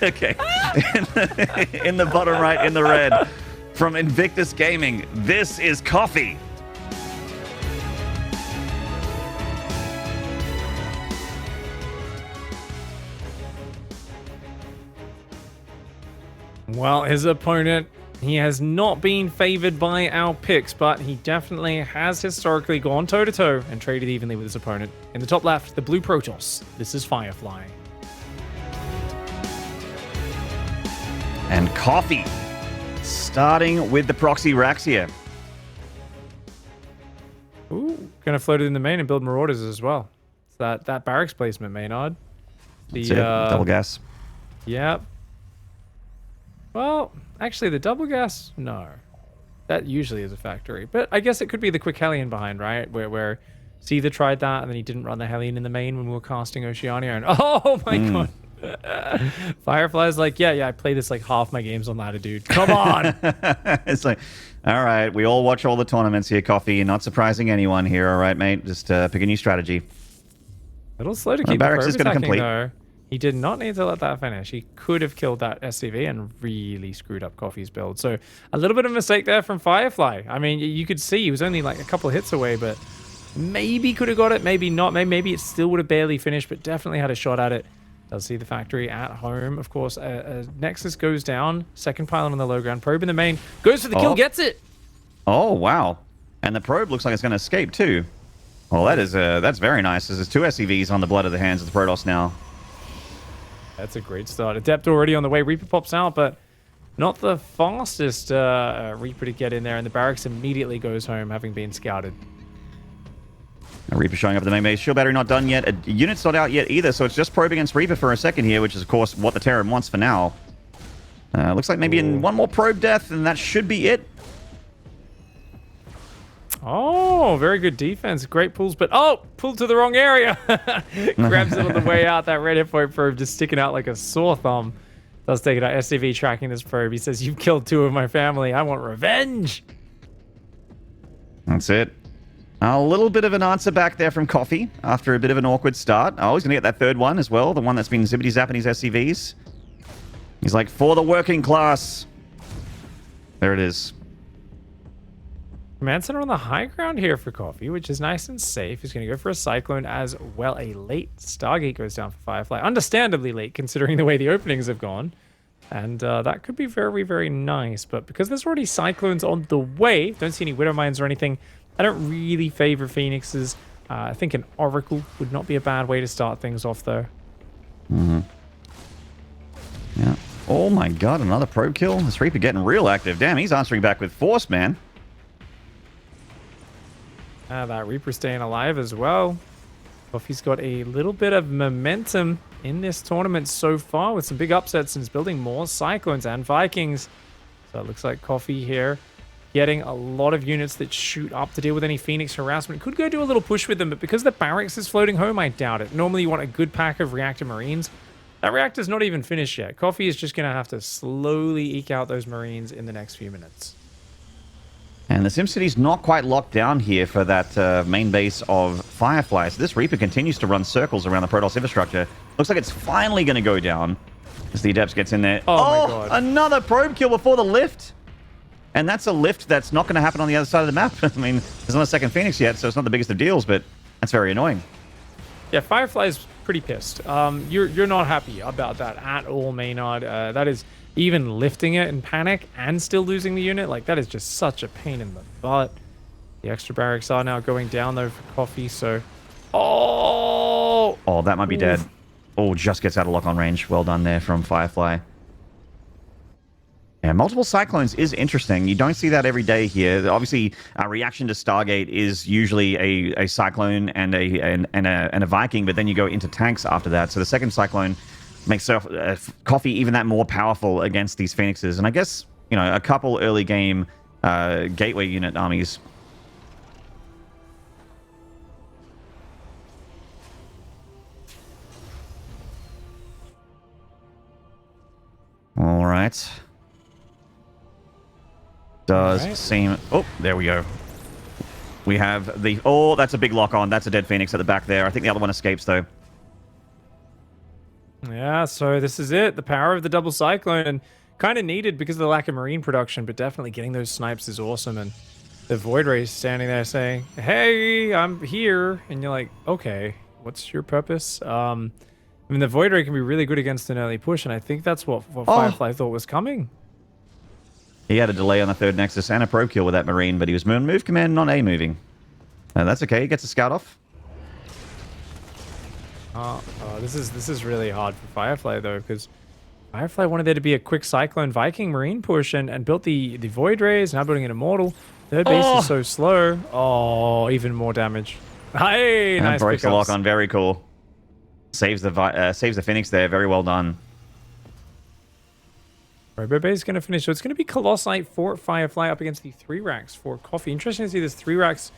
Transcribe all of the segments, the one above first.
Okay. In the bottom right, in the red, from Invictus Gaming, this is Coffee. Well, his opponent, he has not been favored by our picks, but he definitely has historically gone toe-to-toe and traded evenly with his opponent. In the top left, the blue Protoss. This is Firefly. And Coffee, starting with the Proxy Raxia. Ooh, gonna float it in the main and build Marauders as well. It's that barracks placement, Maynard. That's it. Double gas. Yep. Well, actually, the double gas, no. That usually is a factory. But I guess it could be the quick Hellion behind, right? Where Seether tried that, and then he didn't run the Hellion in the main when we were casting Oceania. And oh my god. Firefly's like, yeah, I play this like half my games on Latitude. Come on! It's like, all right, we all watch all the tournaments here, Coffee. You're not surprising anyone here, all right, mate? Just pick a new strategy. A little slow to keep the barracks is going to complete. Though. He did not need to let that finish. He could have killed that SCV and really screwed up Coffee's build. So a little bit of a mistake there from Firefly. I mean, you could see he was only like a couple of hits away, but maybe could have got it, maybe not. Maybe it still would have barely finished, but definitely had a shot at it. Does see the factory at home. Of course, Nexus goes down. Second pylon on the low ground. Probe in the main. Goes for the kill, gets it. Oh, wow. And the probe looks like it's going to escape too. Well, that's very nice. There's two SCVs on the blood of the hands of the Protoss now. That's a great start. Adept already on the way. Reaper pops out, but not the fastest Reaper to get in there. And the barracks immediately goes home, having been scouted. A Reaper showing up at the main base. Shield battery not done yet. A unit's not out yet either, so it's just probe against Reaper for a second here, which is, of course, what the Terran wants for now. Looks like maybe in one more probe death, and that should be it. Oh, very good defense. Great pulls, but pulled to the wrong area. Grabs it on the way out. That red hit point probe just sticking out like a sore thumb. Does take it out. SCV tracking this probe. He says, "You've killed two of my family. I want revenge." That's it. A little bit of an answer back there from Coffee after a bit of an awkward start. Oh, he's going to get that third one as well. The one that's been zippity-zapping his SCVs. He's like, for the working class. There it is. Command center on the high ground here for Coffee, which is nice and safe. He's going to go for a Cyclone as well. A late Stargate goes down for Firefly. Understandably late, considering the way the openings have gone. And that could be very, very nice. But because there's already Cyclones on the way, don't see any Widow Mines or anything, I don't really favor Phoenixes. I think an Oracle would not be a bad way to start things off, though. Mm-hmm. Yeah. Oh my god, another probe kill. This Reaper getting real active. Damn, he's answering back with force, man. That Reaper staying alive as well. Coffee's got a little bit of momentum in this tournament so far with some big upsets and is building more Cyclones and Vikings. So it looks like Coffee here getting a lot of units that shoot up to deal with any Phoenix harassment. Could go do a little push with them, but because the barracks is floating home, I doubt it. Normally you want a good pack of reactor Marines. That reactor's not even finished yet. Coffee is just going to have to slowly eke out those Marines in the next few minutes. And the SimCity's not quite locked down here for that main base of Firefly. So this Reaper continues to run circles around the Protoss infrastructure. Looks like it's finally going to go down as the Adepts gets in there. Oh my god. Another probe kill before the lift. And that's a lift that's not going to happen on the other side of the map. I mean, there's not a second Phoenix yet, so it's not the biggest of deals, but that's very annoying. Yeah, Firefly's pretty pissed. You're not happy about that at all, Maynard. That is even lifting it in panic and still losing the unit. Like, that is just such a pain in the butt. The extra barracks are now going down, though, for Coffee, so... Oh, that might be dead. Oh, just gets out of lock-on range. Well done there from Firefly. Yeah, multiple Cyclones is interesting. You don't see that every day here. Obviously, a reaction to Stargate is usually a Cyclone and a Viking, but then you go into tanks after that. So the second Cyclone makes Coffee even that more powerful against these Phoenixes. And I guess, you know, a couple early game gateway unit armies. All right. Does seem... Oh, there we go. We have the... Oh, that's a big lock-on. That's a dead Phoenix at the back there. I think the other one escapes, though. Yeah, so this is it. The power of the double cyclone, and kind of needed because of the lack of marine production, but definitely getting those snipes is awesome. And the Void Ray standing there saying, "Hey, I'm here," and you're like, "Okay, what's your purpose?" I mean, the Void Ray can be really good against an early push, and I think that's what Firefly thought was coming. He had a delay on the third Nexus and a probe kill with that Marine, but he was move command, not A moving. That's okay. He gets a scout off. This is really hard for Firefly though, because Firefly wanted there to be a quick Cyclone Viking Marine push and built the Void Rays, now building an Immortal. Third base is so slow. Oh, even more damage. Hey, nice. Breaks the lock on. Very cool. Saves the Phoenix there. Very well done. Robo Bay is going to finish. So it's going to be Colossite for Firefly up against the 3 racks for Coffee. Interesting to see this 3 racks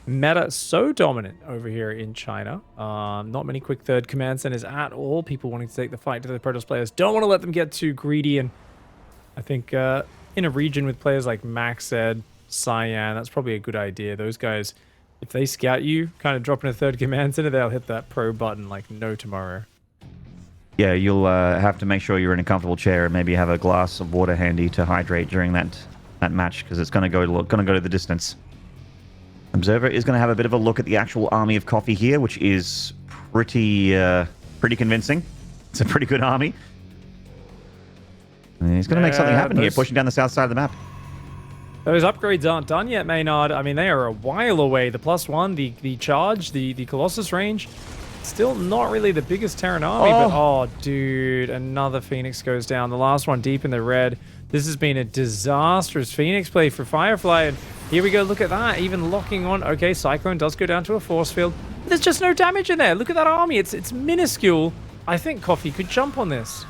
meta so dominant over here in China. Not many quick third command centers at all. People wanting to take the fight to the Protoss players. Don't want to let them get too greedy. And I think in a region with players like Maxed, Cyan, that's probably a good idea. Those guys, if they scout you, kind of dropping a third command center, they'll hit that pro button like no tomorrow. Yeah, you'll have to make sure you're in a comfortable chair and maybe have a glass of water handy to hydrate during that match, because it's going to go to the distance. Observer is going to have a bit of a look at the actual army of Coffee here, which is pretty convincing. It's a pretty good army. And he's going to make something happen here, pushing down the south side of the map. Those upgrades aren't done yet, Maynard. I mean, they are a while away. The +1, the charge, the Colossus range, still not really the biggest Terran army, but oh, dude, another Phoenix goes down. The last one deep in the red. This has been a disastrous Phoenix play for Firefly, and here we go. Look at that, even locking on. Okay, Cyclone does go down to a force field. There's just no damage in there. Look at that army. It's minuscule. I think Coffee could jump on this.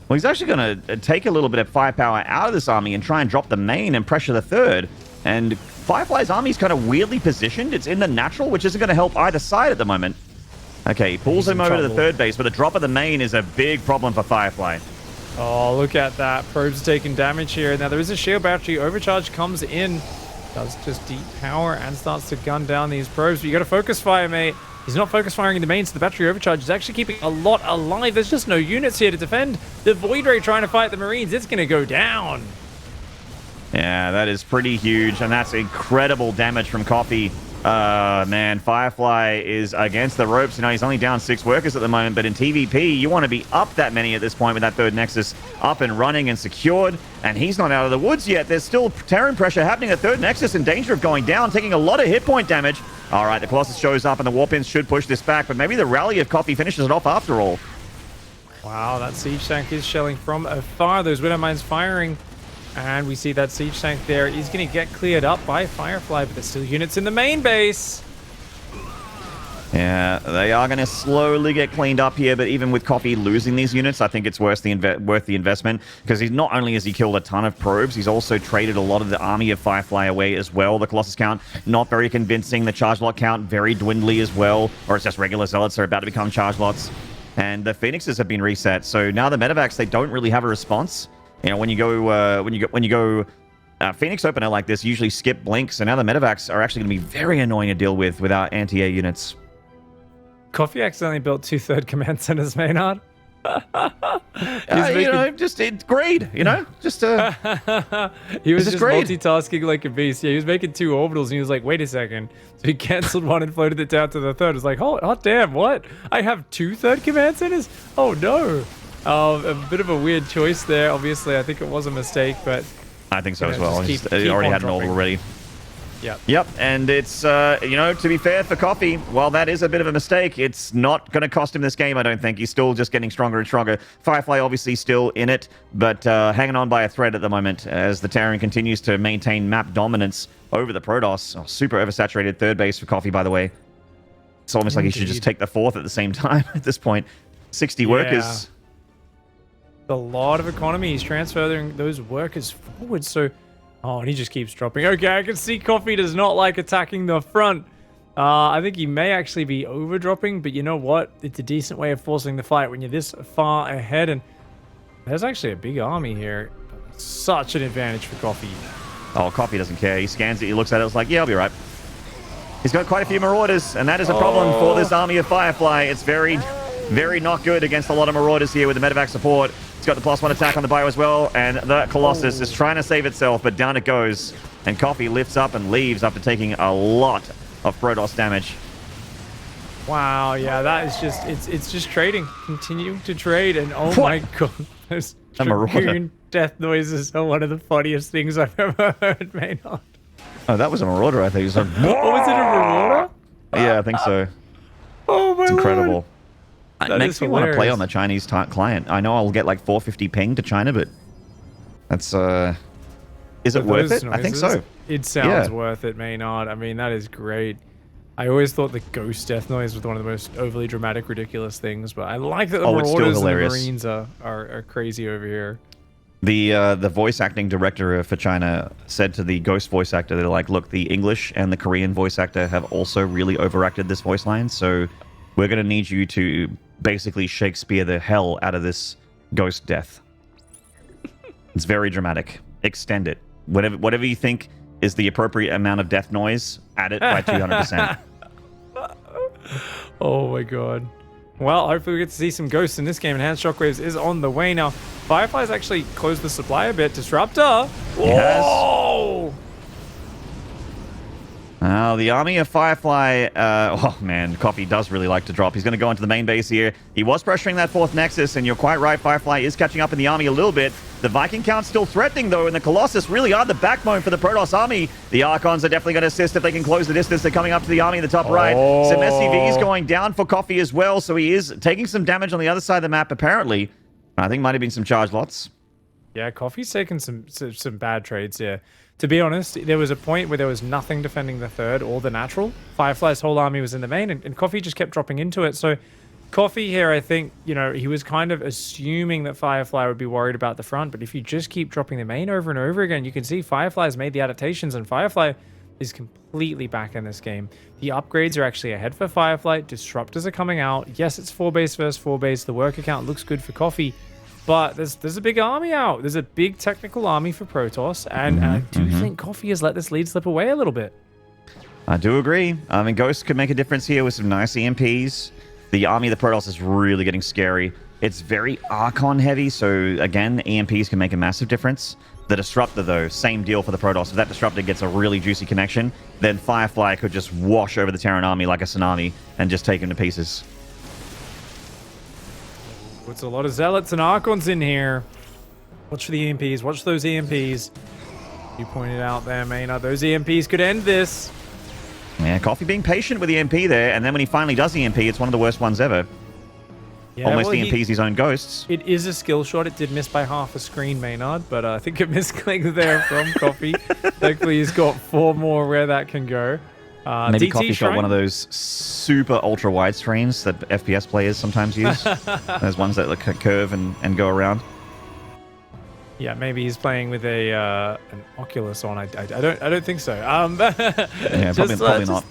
Well, he's actually going to take a little bit of firepower out of this army and try and drop the main and pressure the third. And Firefly's army is kind of weirdly positioned. It's in the natural, which isn't going to help either side at the moment. Okay, he pulls him over to the third base, but the drop of the main is a big problem for Firefly. Oh, look at that. Probes taking damage here. Now, there is a shield battery. Overcharge comes in. Does just deep power and starts to gun down these probes. But you got to focus fire, mate. He's not focus firing in the main, so the battery overcharge is actually keeping a lot alive. There's just no units here to defend. The Void Ray trying to fight the Marines. It's going to go down. Yeah, that is pretty huge, and that's incredible damage from Coffee. Man, Firefly is against the ropes. You know, he's only down 6 workers at the moment, but in TVP, you want to be up that many at this point with that third Nexus up and running and secured, and he's not out of the woods yet. There's still Terran pressure happening. The third Nexus in danger of going down, taking a lot of hit point damage. All right, the Colossus shows up, and the Warpins should push this back, but maybe the rally of Coffee finishes it off after all. Wow, that siege tank is shelling from afar. Those Widow Mines firing. And we see that siege tank there is going to get cleared up by Firefly, but there's still units in the main base. Yeah, they are going to slowly get cleaned up here, but even with Coffee losing these units, I think it's worth the investment, because he's not only has he killed a ton of probes, he's also traded a lot of the army of Firefly away as well. The Colossus count, not very convincing. The charge lot count, very dwindly as well, or it's just regular zealots are about to become charge lots. And the Phoenixes have been reset, so now the medevacs, they don't really have a response. You know, when you go Phoenix opener like this, you usually skip blink. So now the medevacs are actually going to be very annoying to deal with without anti-air units. Coffee accidentally built 2 third command centers, Maynard. You know, just it's greed. You know, just he was just multitasking like a beast. Yeah, he was making 2 orbitals, and he was like, "Wait a second." So he canceled one and floated it down to the third. It was like, "Oh, damn! What? I have 2 third command centers? Oh no!" A bit of a weird choice there. Obviously, I think it was a mistake, but I think so as well. He already had an orbital already. Yep. And it's, you know, to be fair for Coffee, while that is a bit of a mistake, it's not going to cost him this game, I don't think. He's still just getting stronger and stronger. Firefly obviously still in it, but hanging on by a thread at the moment as the Terran continues to maintain map dominance over the Protoss. Oh, super oversaturated third base for Coffee, by the way. It's almost like he should just take the 4th at the same time at this point. 60 workers. A lot of economy. He's transferring those workers forward, so... Oh, and he just keeps dropping. Okay, I can see Coffee does not like attacking the front. I think he may actually be overdropping, but you know what? It's a decent way of forcing the fight when you're this far ahead, and there's actually a big army here. Such an advantage for Coffee. Oh, Coffee doesn't care. He scans it, he looks at it, it's like, yeah, I'll be right. He's got quite a few Marauders, and that is a problem for this army of Firefly. It's very Very not good against a lot of Marauders here with the medevac support. It's got the +1 attack on the bio as well, and the Colossus is trying to save itself, but down it goes. And Coffee lifts up and leaves after taking a lot of Protoss damage. Wow, yeah, that is just, it's just trading. Continuing to trade, and oh my god, those Dragoon death noises are one of the funniest things I've ever heard, Maynard. Oh, that was a Marauder, I think. It was like, oh, was it a Marauder? Yeah, I think so. Oh my It's incredible. Lord. It makes me want to play on the Chinese client. I know I'll get like 450 ping to China, but that's is it worth it? I think so. It sounds worth it, Maynard. I mean, that is great. I always thought the ghost death noise was one of the most overly dramatic, ridiculous things, but I like that the Marauders and the Marines are crazy over here. The voice acting director for China said to the ghost voice actor, they're like, look, the English and the Korean voice actor have also really overacted this voice line, so we're going to need you to basically Shakespeare the hell out of this ghost death. It's very dramatic. Extend it. Whatever you think is the appropriate amount of death noise, add it by 200%. Oh my god. Well, hopefully we get to see some ghosts in this game. Enhanced Shockwaves is on the way now. Firefly's actually closed the supply a bit. Disruptor. Whoa! The army of Firefly, oh man, Coffee does really like to drop. He's going to go into the main base here. He was pressuring that 4th Nexus, and you're quite right, Firefly is catching up in the army a little bit. The Viking count's still threatening, though, and the Colossus really are the backbone for the Protoss army. The Archons are definitely going to assist if they can close the distance. They're coming up to the army in the top right. Some SCVs going down for Coffee as well, so he is taking some damage on the other side of the map, apparently. I think might have been some charge lots. Yeah, Coffee's taken some bad trades here. To be honest, there was a point where there was nothing defending the 3rd or the natural. Firefly's whole army was in the main, and Coffee just kept dropping into it. So Coffee here, I think, you know, he was kind of assuming that Firefly would be worried about the front, but if you just keep dropping the main over and over again, you can see Firefly's made the adaptations, and Firefly is completely back in this game. The upgrades are actually ahead for Firefly. Disruptors are coming out. Yes, it's 4 base versus 4 base. The work account looks good for Coffee. But there's a big army out. There's a big technical army for Protoss, and I do think Coffee has let this lead slip away a little bit. I do agree. I mean, Ghost could make a difference here with some nice EMPs. The army of the Protoss is really getting scary. It's very Archon heavy, so again, EMPs can make a massive difference. The Disruptor, though, same deal for the Protoss. If that Disruptor gets a really juicy connection, then Firefly could just wash over the Terran army like a tsunami and just take him to pieces. Puts a lot of Zealots and Archons in here. Watch for the EMPs. Watch those EMPs. You pointed out there, Maynard. Those EMPs could end this. Yeah, Coffee being patient with the EMP there, and then when he finally does EMP, it's one of the worst ones ever. Yeah, almost EMPs his own ghosts. It is a skill shot. It did miss by half a screen, Maynard, but I think it misclicked there from Coffee. Thankfully, he's got 4 more where that can go. Maybe Coffee's got one of those super ultra wide screens that FPS players sometimes use. Those ones that curve and go around. Yeah, maybe he's playing with an Oculus on. I don't think so. Yeah, probably not.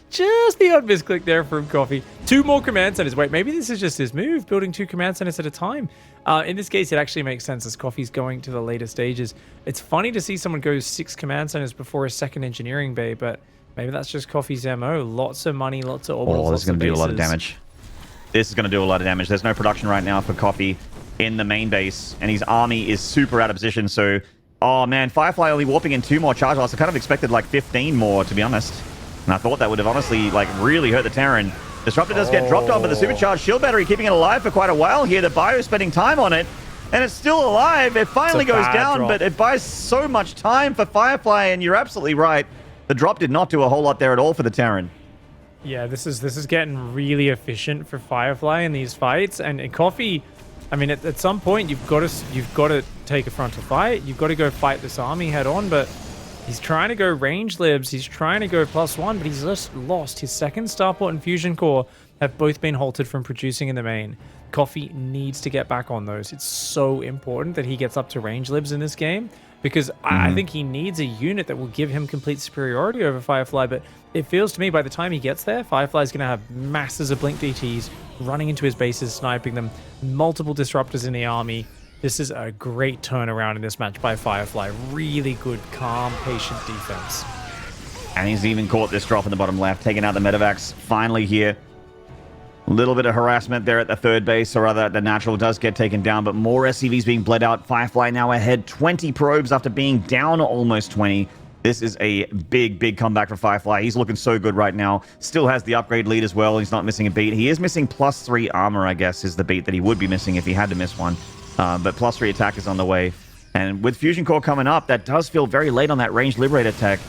Just the odd misclick there from Coffee. 2 more command centers. Wait, maybe this is just his move, building 2 command centers at a time. In this case, it actually makes sense as Coffee's going to the later stages. It's funny to see someone go 6 command centers before a 2nd engineering bay, but maybe that's just Coffee's MO. Lots of money, lots of orbitals. Oh, this is going to do a lot of damage. This is going to do a lot of damage. There's no production right now for Coffee in the main base, and his army is super out of position. So, oh man, Firefly only warping in 2 more charge lots. I kind of expected like 15 more, to be honest. And I thought that would have honestly like really hurt the Terran. Disruptor does get dropped on, but the supercharged shield battery keeping it alive for quite a while here. The bio is spending time on it, and it's still alive. It finally goes down, but it buys so much time for Firefly, and you're absolutely right. The drop did not do a whole lot there at all for the Terran. Yeah, this is getting really efficient for Firefly in these fights, and Coffee. I mean, at some point you've got to take a frontal fight. You've got to go fight this army head on, but he's trying to go range libs. He's trying to go +1, but he's just lost. His 2nd starport and fusion core have both been halted from producing in the main. Coffee needs to get back on those. It's so important that he gets up to range libs in this game, because I think he needs a unit that will give him complete superiority over Firefly, but it feels to me by the time he gets there, Firefly's going to have masses of blink DTs running into his bases, sniping them, multiple disruptors in the army. This is a great turnaround in this match by Firefly. Really good, calm, patient defense. And he's even caught this drop in the bottom left, taking out the medevacs finally here. A little bit of harassment there at the third base, or rather the natural does get taken down, but more SCVs being bled out. Firefly now ahead 20 probes after being down almost 20. This is a big, big comeback for Firefly. He's looking so good right now. Still has the upgrade lead as well. He's not missing a beat. He is missing +3 armor, I guess, is the beat that he would be missing if he had to miss one. But +3 attack is on the way. And with Fusion Core coming up, that does feel very late on that ranged Liberator tech.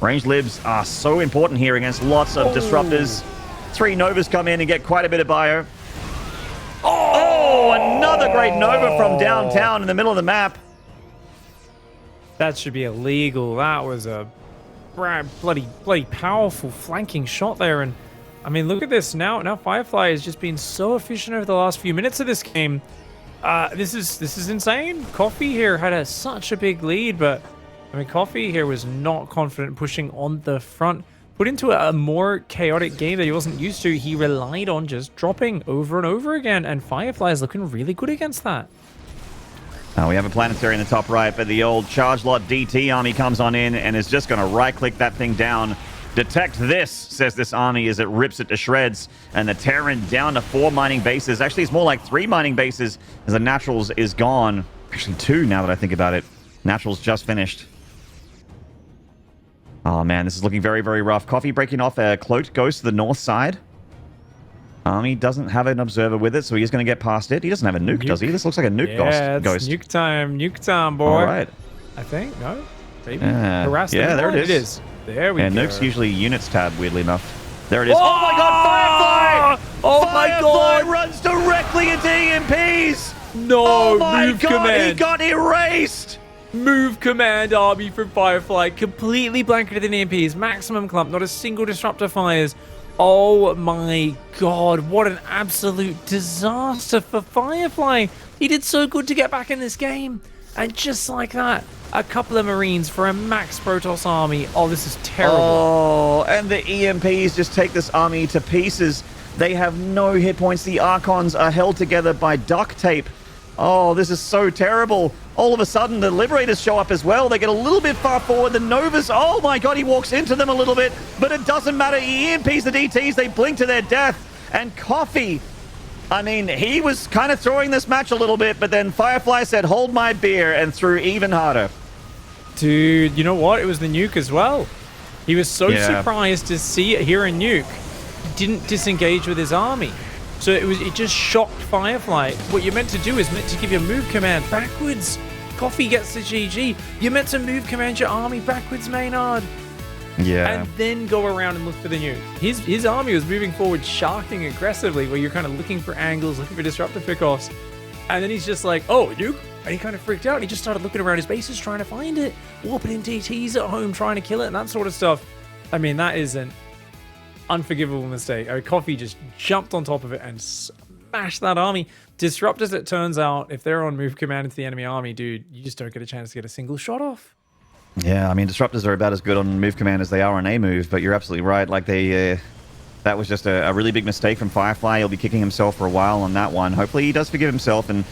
Ranged Libs are so important here against lots of disruptors. 3 Novas come in and get quite a bit of bio. Oh, another great Nova from downtown in the middle of the map. That should be illegal. That was a bloody powerful flanking shot there. And I mean, look at this now. Now Firefly has just been so efficient over the last few minutes of this game. This is insane. Coffee here had such a big lead, but I mean, Coffee here was not confident pushing on the front. Put into a more chaotic game that he wasn't used to. He relied on just dropping over and over again, and Firefly is looking really good against that. We have a planetary in the top right, but the old charge lot DT army comes on in and is just going to right-click that thing down. Detect this, says this army as it rips it to shreds. And the Terran down to 4 mining bases. Actually, it's more like 3 mining bases as the Naturals is gone. Actually, 2 now that I think about it. Naturals just finished. Oh, man, this is looking very, very rough. Coffee breaking off a cloaked ghost to the north side. Army doesn't have an observer with it, so he's going to get past it. He doesn't have a nuke, does he? This looks like a nuke ghost. Nuke time, boy. All right. I think, no? Maybe. Yeah, there it is. There we go. Nuke's usually units tab, weirdly enough. There it is. Oh, my God, Firefly! Oh, my God! Firefly runs directly into EMPs! No, oh, my move God, command. He got erased! Move command army from Firefly, completely blanketed in EMPs, maximum clump, not a single disruptor fires. Oh my God, what an absolute disaster for Firefly. He did so good to get back in this game. And just like that, a couple of Marines for a max Protoss army. Oh, this is terrible. Oh, and the EMPs just take this army to pieces. They have no hit points. The Archons are held together by duct tape. Oh, this is so terrible. All of a sudden, the Liberators show up as well. They get a little bit far forward. The Novas, oh my God, he walks into them a little bit, but it doesn't matter. He EMPs the DTs. They blink to their death. And Coffee, I mean, he was kind of throwing this match a little bit, but then Firefly said, hold my beer, and threw even harder. Dude, you know what? It was the nuke as well. He was so surprised to hear a nuke. He didn't disengage with his army. So it just shocked Firefly. What you're meant to do is meant to give your move command backwards. Coffee gets the GG. You're meant to move command your army backwards, Maynard. Yeah. And then go around and look for the nuke. His army was moving forward, sharking aggressively, where you're kind of looking for angles, looking for disruptor pickoffs. And then he's just like, oh, nuke? And he kind of freaked out. And he just started looking around his bases, trying to find it. Warping in DTs at home, trying to kill it, and that sort of stuff. I mean, that is an unforgivable mistake. Coffee just jumped on top of it and smashed that army. Disruptors, it turns out, if they're on move command into the enemy army, dude, you just don't get a chance to get a single shot off. Yeah, I mean, disruptors are about as good on move command as they are on A move, but you're absolutely right. Like, that was just a really big mistake from Firefly. He'll be kicking himself for a while on that one. Hopefully he does forgive himself and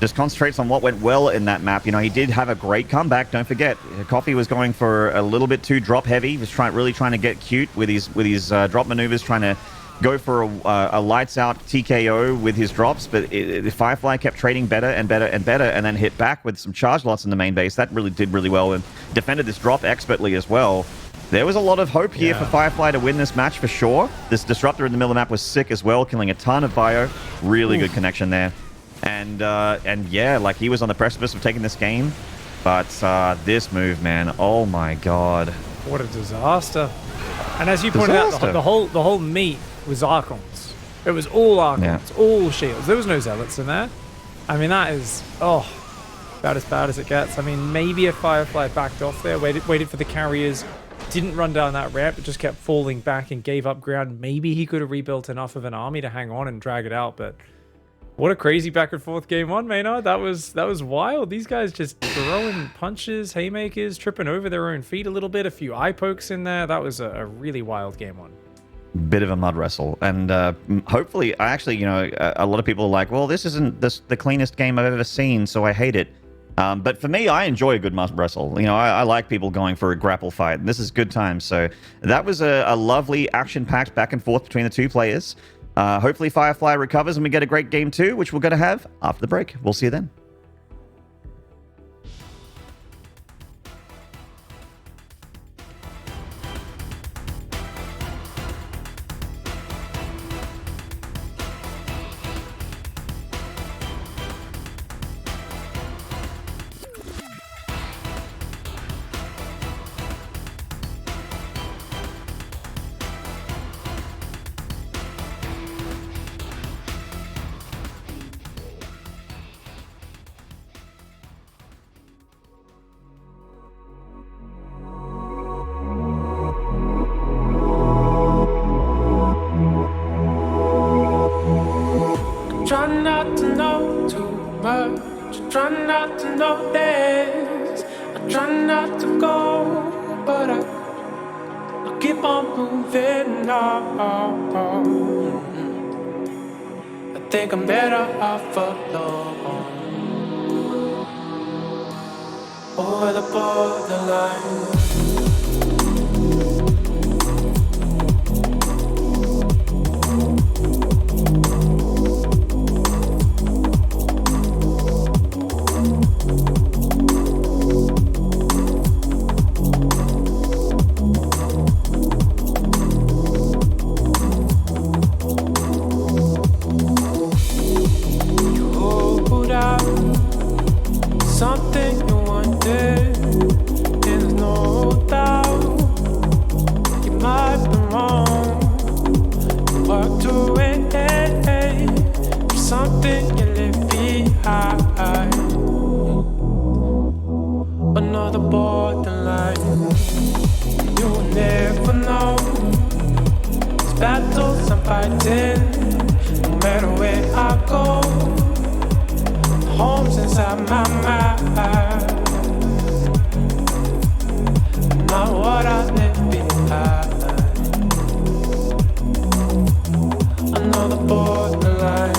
just concentrates on what went well in that map. You know, he did have a great comeback. Don't forget, Coffee was going for a little bit too drop heavy. He was really trying to get cute with his drop maneuvers, trying to go for a lights out TKO with his drops. But Firefly kept trading better and better and better, and then hit back with some charge lots in the main base. That really did really well and defended this drop expertly as well. There was a lot of hope here for Firefly to win this match for sure. This disruptor in the middle of the map was sick as well, killing a ton of bio. Really good connection there. And yeah, like, he was on the precipice of taking this game, but this move, man, oh my God, what a disaster! And as you pointed out, the whole meat was Archons. It was all Archons, all shields. There was no Zealots in there. I mean, that is about as bad as it gets. I mean, maybe if Firefly backed off there, waited for the carriers, didn't run down that ramp, but just kept falling back and gave up ground, maybe he could have rebuilt enough of an army to hang on and drag it out. But what a crazy back and forth game one, Maynard. That was wild. These guys just throwing punches, haymakers, tripping over their own feet a little bit, a few eye pokes in there. That was a really wild game one. Bit of a mud wrestle. And hopefully, you know, a lot of people are like, well, this isn't the cleanest game I've ever seen, so I hate it. But for me, I enjoy a good mud wrestle. You know, I like people going for a grapple fight. And this is good times. So that was a lovely action-packed back and forth between the two players. Hopefully Firefly recovers and we get a great game 2, which we're going to have after the break. We'll see you then. Try not to know too much. Try not to notice. I try not to go, but I keep on moving on. I think I'm better off alone. Over the borderline. Something you wanted, and there's no doubt you might be wrong. You walked away from something you left behind. Another borderline. You will never know these battles I'm fighting. No matter where I go, home's inside my mind. Not what I left behind. Another borderline.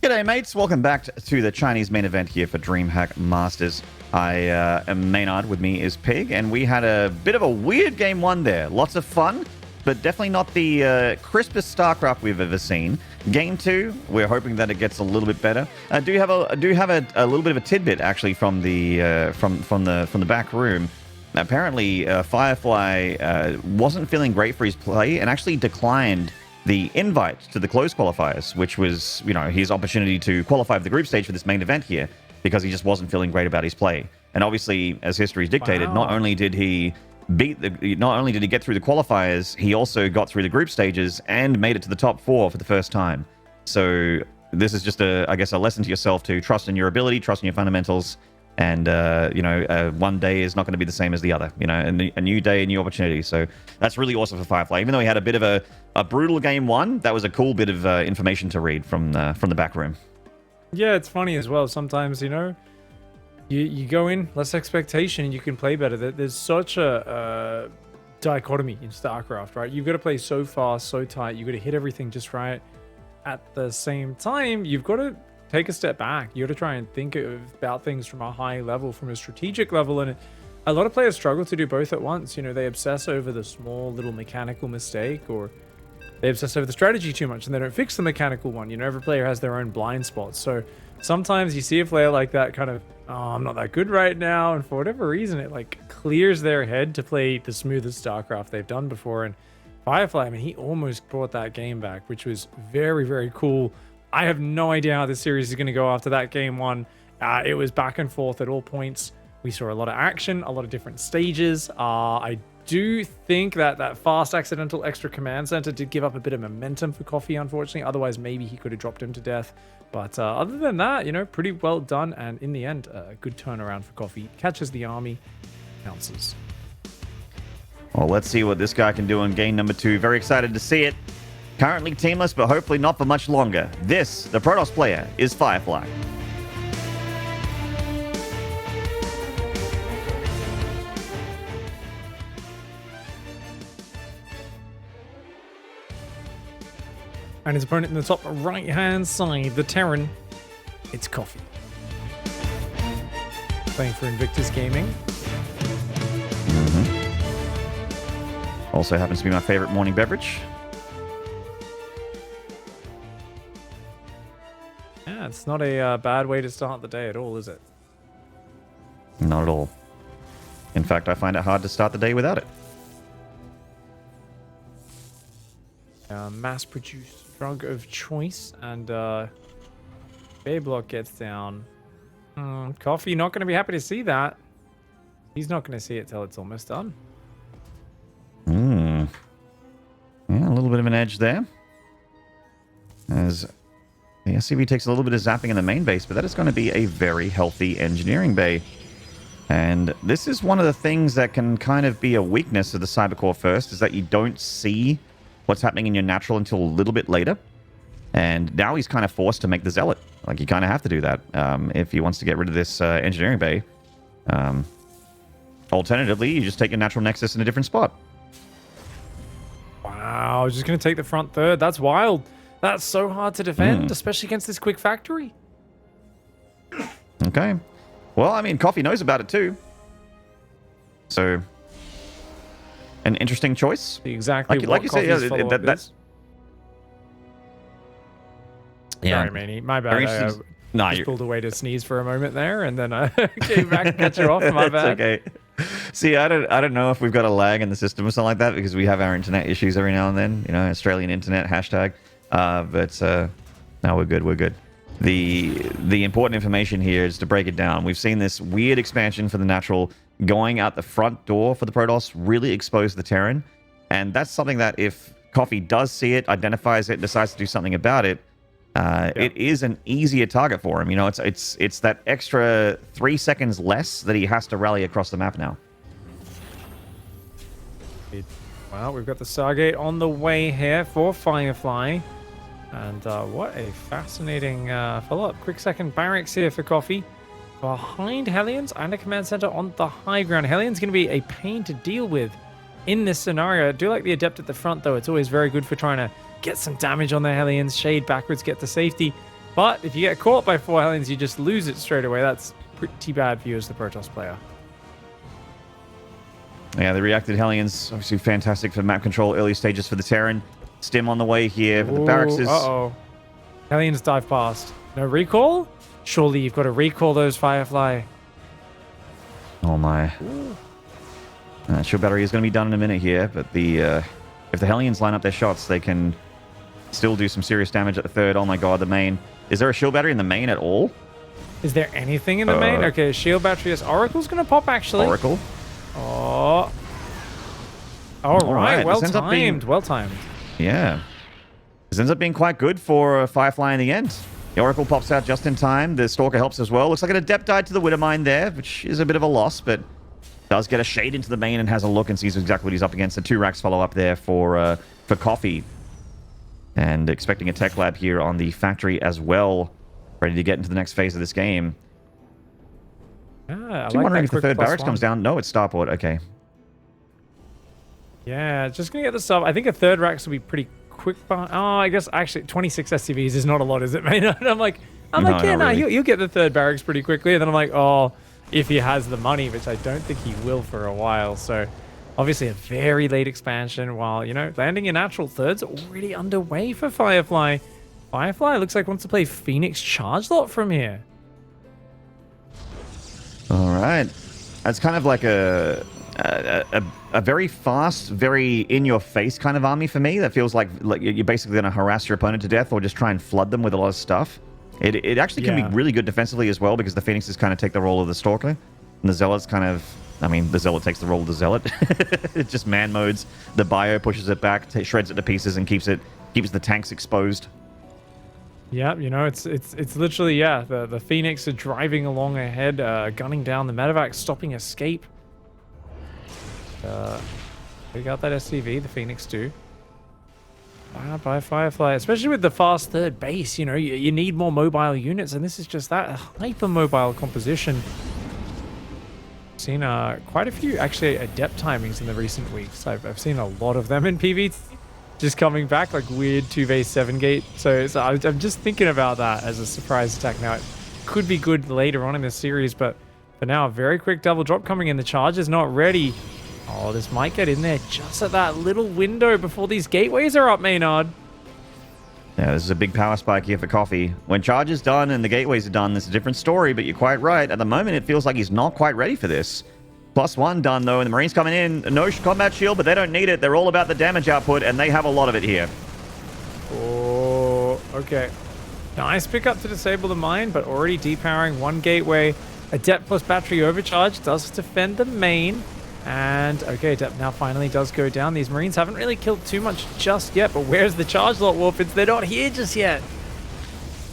G'day mates, welcome back to the Chinese main event here for DreamHack Masters. I am Maynard, with me is Pig, and we had a bit of a weird game 1 there. Lots of fun, but definitely not the crispest StarCraft we've ever seen. Game 2, we're hoping that it gets a little bit better. I do have a little bit of a tidbit actually from the from the back room. Apparently, Firefly wasn't feeling great for his play and actually declined the invite to the closed qualifiers, which was, you know, his opportunity to qualify for the group stage for this main event here, because he just wasn't feeling great about his play. And obviously, as history's dictated, Wow. not only did he get through the qualifiers, he also got through the group stages and made it to the top 4 for the first time. So this is just I guess a lesson to yourself to trust in your ability, trust in your fundamentals, and one day is not going to be the same as the other. You know, a new day, a new opportunity. So that's really awesome for Firefly. Even though he had a bit of a brutal game 1, that was a cool bit of information to read from the back room. Yeah, it's funny as well. Sometimes, you know, you go in less expectation and you can play better. There's such a dichotomy in StarCraft, right? You've got to play so fast, so tight. You've got to hit everything just right. At the same time, you've got to take a step back. You got to try and think about things from a high level, from a strategic level, and a lot of players struggle to do both at once. You know, they obsess over the small little mechanical mistake, or they obsess over the strategy too much and they don't fix the mechanical one. You know, every player has their own blind spots. So sometimes you see a player like that kind of, oh, I'm not that good right now, and for whatever reason it like clears their head to play the smoothest StarCraft they've done before. And Firefly, I mean, he almost brought that game back, which was very, very cool. I have no idea how this series is going to go after that game one. It was back and forth at all points. We saw a lot of action, a lot of different stages. I do think that fast accidental extra command center did give up a bit of momentum for Coffee, unfortunately. Otherwise, maybe he could have dropped him to death. But other than that, you know, pretty well done. And in the end, a good turnaround for Coffee. Catches the army, bounces. Well, let's see what this guy can do in game number 2. Very excited to see it. Currently teamless, but hopefully not for much longer. This, the Protoss player, is Firefly. And his opponent in the top right-hand side, the Terran, it's Coffee. Playing for Invictus Gaming. Also happens to be my favorite morning beverage. Yeah, it's not a bad way to start the day at all, is it? Not at all. In fact, I find it hard to start the day without it. Mass-produced drug of choice, and Bayblock gets down. Coffee not going to be happy to see that. He's not going to see it till it's almost done. Yeah, a little bit of an edge there. As the SCV takes a little bit of zapping in the main base, but that is going to be a very healthy engineering bay. And this is one of the things that can kind of be a weakness of the Cybercore First, is that you don't see what's happening in your natural until a little bit later. And now he's kind of forced to make the Zealot. Like, you kind of have to do that if he wants to get rid of this engineering bay. Alternatively, you just take your natural nexus in a different spot. Wow, just going to take the front third. That's wild. That's so hard to defend, especially against this quick factory. Okay. Well, I mean, Coffee knows about it too. So, an interesting choice. Exactly like you say, Coffee's follow-up is. Yeah. Sorry, Manny. My bad. I no, just pulled away to sneeze for a moment there, and then I came back and cut you off. My bad. It's okay. See, I don't know if we've got a lag in the system or something like that, because we have our internet issues every now and then. You know, Australian internet hashtag. No, we're good. We're good. The important information here is to break it down. We've seen this weird expansion for the natural going out the front door for the Protoss, really expose the Terran, and that's something that if Coffee does see it, identifies it, decides to do something about it, it is an easier target for him. You know, it's that extra 3 seconds less that he has to rally across the map now. Well, we've got the Stargate on the way here for Firefly. And what a fascinating follow-up. Quick second barracks here for Coffee. Behind Hellions and a command center on the high ground. Hellions going to be a pain to deal with in this scenario. I do like the Adept at the front, though. It's always very good for trying to get some damage on the Hellions, shade backwards, get to safety. But if you get caught by 4 Hellions, you just lose it straight away. That's pretty bad for you as the Protoss player. Yeah, the reacted Hellions, obviously fantastic for map control, early stages for the Terran. Stim on the way here, but the barracks is... Uh-oh. Hellions dive past. No recall? Surely you've got to recall those Firefly. Oh my. Shield battery is going to be done in a minute here, but if the Hellions line up their shots, they can still do some serious damage at the third. Oh my god, the main. Is there a shield battery in the main at all? Is there anything in the main? Okay, shield battery. Yes, Oracle's going to pop, actually. Oracle? Oh. All right, well timed. Well timed. Yeah. This ends up being quite good for Firefly in the end. The Oracle pops out just in time. The Stalker helps as well. Looks like an Adept died to the Widowmine there, which is a bit of a loss, but does get a shade into the main and has a look and sees exactly what he's up against. The 2 racks follow up there for Coffee. And expecting a tech lab here on the factory as well. Ready to get into the next phase of this game. Yeah, I'm wondering if the third barracks comes down. No, it's Starport. Okay. Yeah, just going to get the sub. I think a third racks will be pretty quick buy. Oh, I guess actually 26 SCVs is not a lot, is it, mate? And I'm like, No, yeah, not no, really. he'll get the third barracks pretty quickly. And then I'm like, oh, if he has the money, which I don't think he will for a while. So obviously a very late expansion, while, you know, landing in natural thirds already underway for Firefly. Firefly looks like wants to play Phoenix Charge Lot from here. All right. That's kind of like a very fast, very in-your-face kind of army for me. That feels like you're basically going to harass your opponent to death or just try and flood them with a lot of stuff. It actually can be really good defensively as well, because the Phoenixes kind of take the role of the Stalker. And the Zealots kind of... I mean, the Zealot takes the role of the Zealot. It just man modes. The Bio pushes it back, shreds it to pieces, and keeps the tanks exposed. Yeah, you know, it's literally, yeah, the Phoenix are driving along ahead, gunning down the medevac, stopping escape. We got that SCV, the Phoenix do. By Firefly, especially with the fast third base, you know, you need more mobile units, and this is just that hyper-mobile composition. Seen quite a few, actually, adept timings in the recent weeks. I've seen a lot of them in PvT. Just coming back like weird 2v7 gate. So I'm just thinking about that as a surprise attack now. It could be good later on in the series, but for now, a very quick double drop coming in. The charge is not ready. Oh, this might get in there just at that little window before these gateways are up, Maynard. Yeah, this is a big power spike here for Coffee. When charge is done and the gateways are done, it's a different story, but you're quite right. At the moment, it feels like he's not quite ready for this. +1 done, though, and the Marines coming in. No combat shield, but they don't need it. They're all about the damage output, and they have a lot of it here. Oh, okay. Nice pickup to disable the mine, but already depowering one gateway. Adept plus battery overcharge does defend the main. And, okay, Adept now finally does go down. These Marines haven't really killed too much just yet, but where's the charge lot, Warpins? They're not here just yet.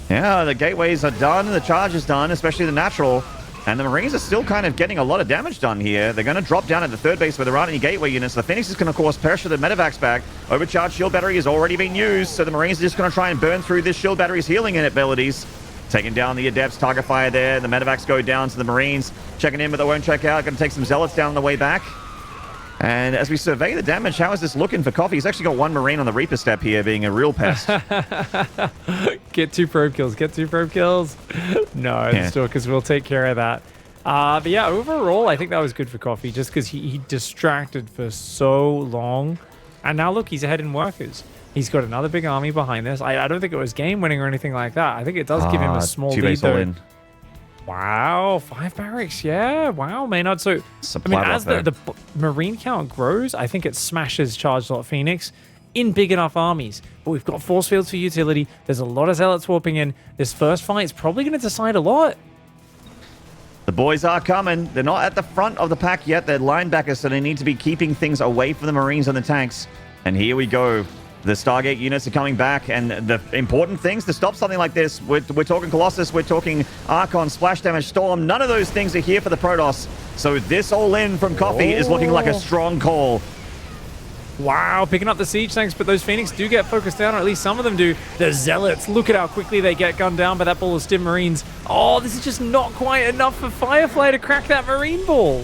Yeah, the gateways are done, and the charge is done, especially the natural. And the Marines are still kind of getting a lot of damage done here. They're going to drop down at the third base where there aren't any gateway units. The Phoenix is going to, of course, pressure the medevacs back. Overcharged shield battery has already been used, so the Marines are just going to try and burn through this shield battery's healing abilities. Taking down the Adepts, target fire there. The medevacs go down to the Marines. Checking in, but they won't check out. Going to take some Zealots down on the way back. And as we survey the damage, how is this looking for Coffee? He's actually got one Marine on the Reaper step here, being a real pest. Get 2 probe kills. Get 2 probe kills. No, the Stalkers will take care of that. But yeah, overall, I think that was good for Coffee, just because he distracted for so long. And now look, he's ahead in workers. He's got another big army behind this. I don't think it was game winning or anything like that. I think it does give him a small lead, though. Wow, 5 barracks, yeah. Wow, Maynard. So, I mean, as the Marine count grows, I think it smashes Charge Lot Phoenix in big enough armies. But we've got force fields for utility. There's a lot of Zealots warping in. This first fight is probably going to decide a lot. The boys are coming. They're not at the front of the pack yet. They're linebackers, so they need to be keeping things away from the Marines and the tanks. And here we go. The Stargate units are coming back, and the important things to stop something like this, we're talking Colossus, we're talking Archon, Splash Damage, Storm. None of those things are here for the Protoss. So this all-in from Coffee is looking like a strong call. Wow, picking up the siege tanks, but those Phoenix do get focused down, or at least some of them do. The Zealots, look at how quickly they get gunned down by that ball of Stim Marines. Oh, this is just not quite enough for Firefly to crack that Marine ball.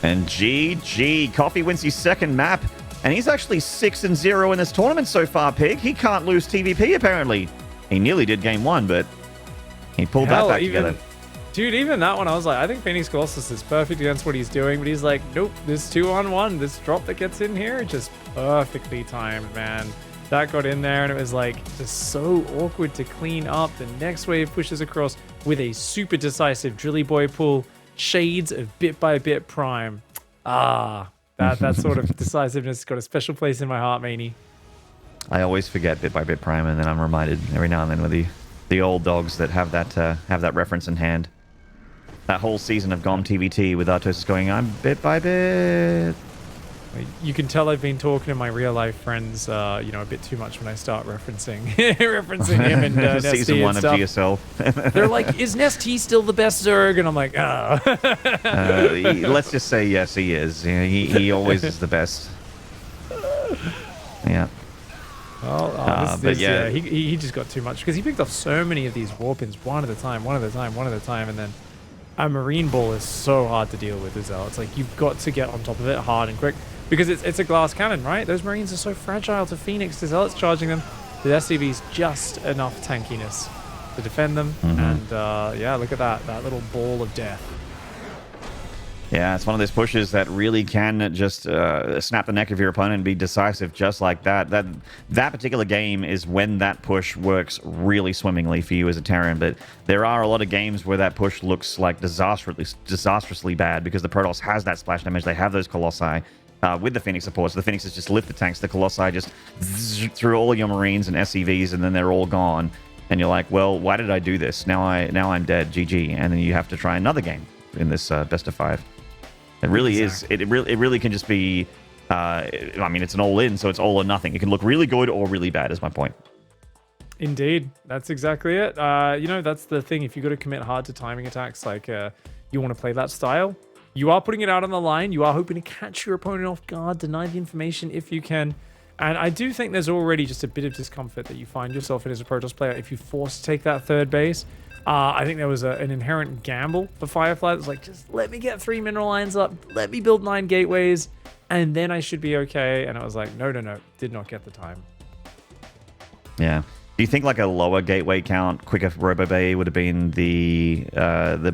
And GG, Coffee wins his second map. And he's actually 6-0 in this tournament so far, Pig. He can't lose TVP, apparently. He nearly did game 1, but he pulled that back together. Dude, even that one, I was like, I think Phoenix Colossus is perfect against what he's doing, but he's like, nope, this 2-on-1, this drop that gets in here, just perfectly timed, man. That got in there, and it was like, just so awkward to clean up. The next wave pushes across with a super decisive Drilly Boy pull, shades of bit by bit prime. That sort of decisiveness has got a special place in my heart, Maney. I always forget bit by bit prime, and then I'm reminded every now and then with the old dogs that have that reference in hand. That whole season of GOM TVT with Artosis going, I'm bit by bit. You can tell I've been talking to my real life friends, a bit too much when I start referencing him and Nesty Season 1 of GSL. They're like, is Nesty still the best Zerg? And I'm like, let's just say yes, he is. Yeah, he always is the best. Yeah. But yeah, he just got too much because he picked off so many of these warpins one at a time, and then a Marine Ball is so hard to deal with as well. It's like you've got to get on top of it hard and quick because it's a glass cannon, right? Those Marines are so fragile to Phoenix. The Zealots charging them. The SCV's just enough tankiness to defend them. And yeah, look at that little ball of death. Yeah, it's one of those pushes that really can just snap the neck of your opponent and be decisive just like that. That particular game is when that push works really swimmingly for you as a Terran, but there are a lot of games where that push looks like disastrously bad because the Protoss has that splash damage. They have those Colossi with the Phoenix support, so the Phoenixes just lift the tanks. The Colossi just through all your Marines and SCVs, and then they're all gone. And you're like, well, why did I do this? Now I'm dead, GG. And then you have to try another game in this best of 5. It really is. It really can just be. I mean, it's an all-in, so it's all or nothing. It can look really good or really bad. Is my point. Indeed, that's exactly it. You know, that's the thing. If you got to commit hard to timing attacks, like you want to play that style, you are putting it out on the line. You are hoping to catch your opponent off guard, deny the information if you can. And I do think there's already just a bit of discomfort that you find yourself in as a Protoss player if you force to take that third base. I think there was an inherent gamble for Firefly that's like, just let me get 3 mineral lines up, let me build 9 gateways, and then I should be okay. And I was like, no, did not get the time. Yeah. Do you think like a lower gateway count, quicker Robo Bay would have been the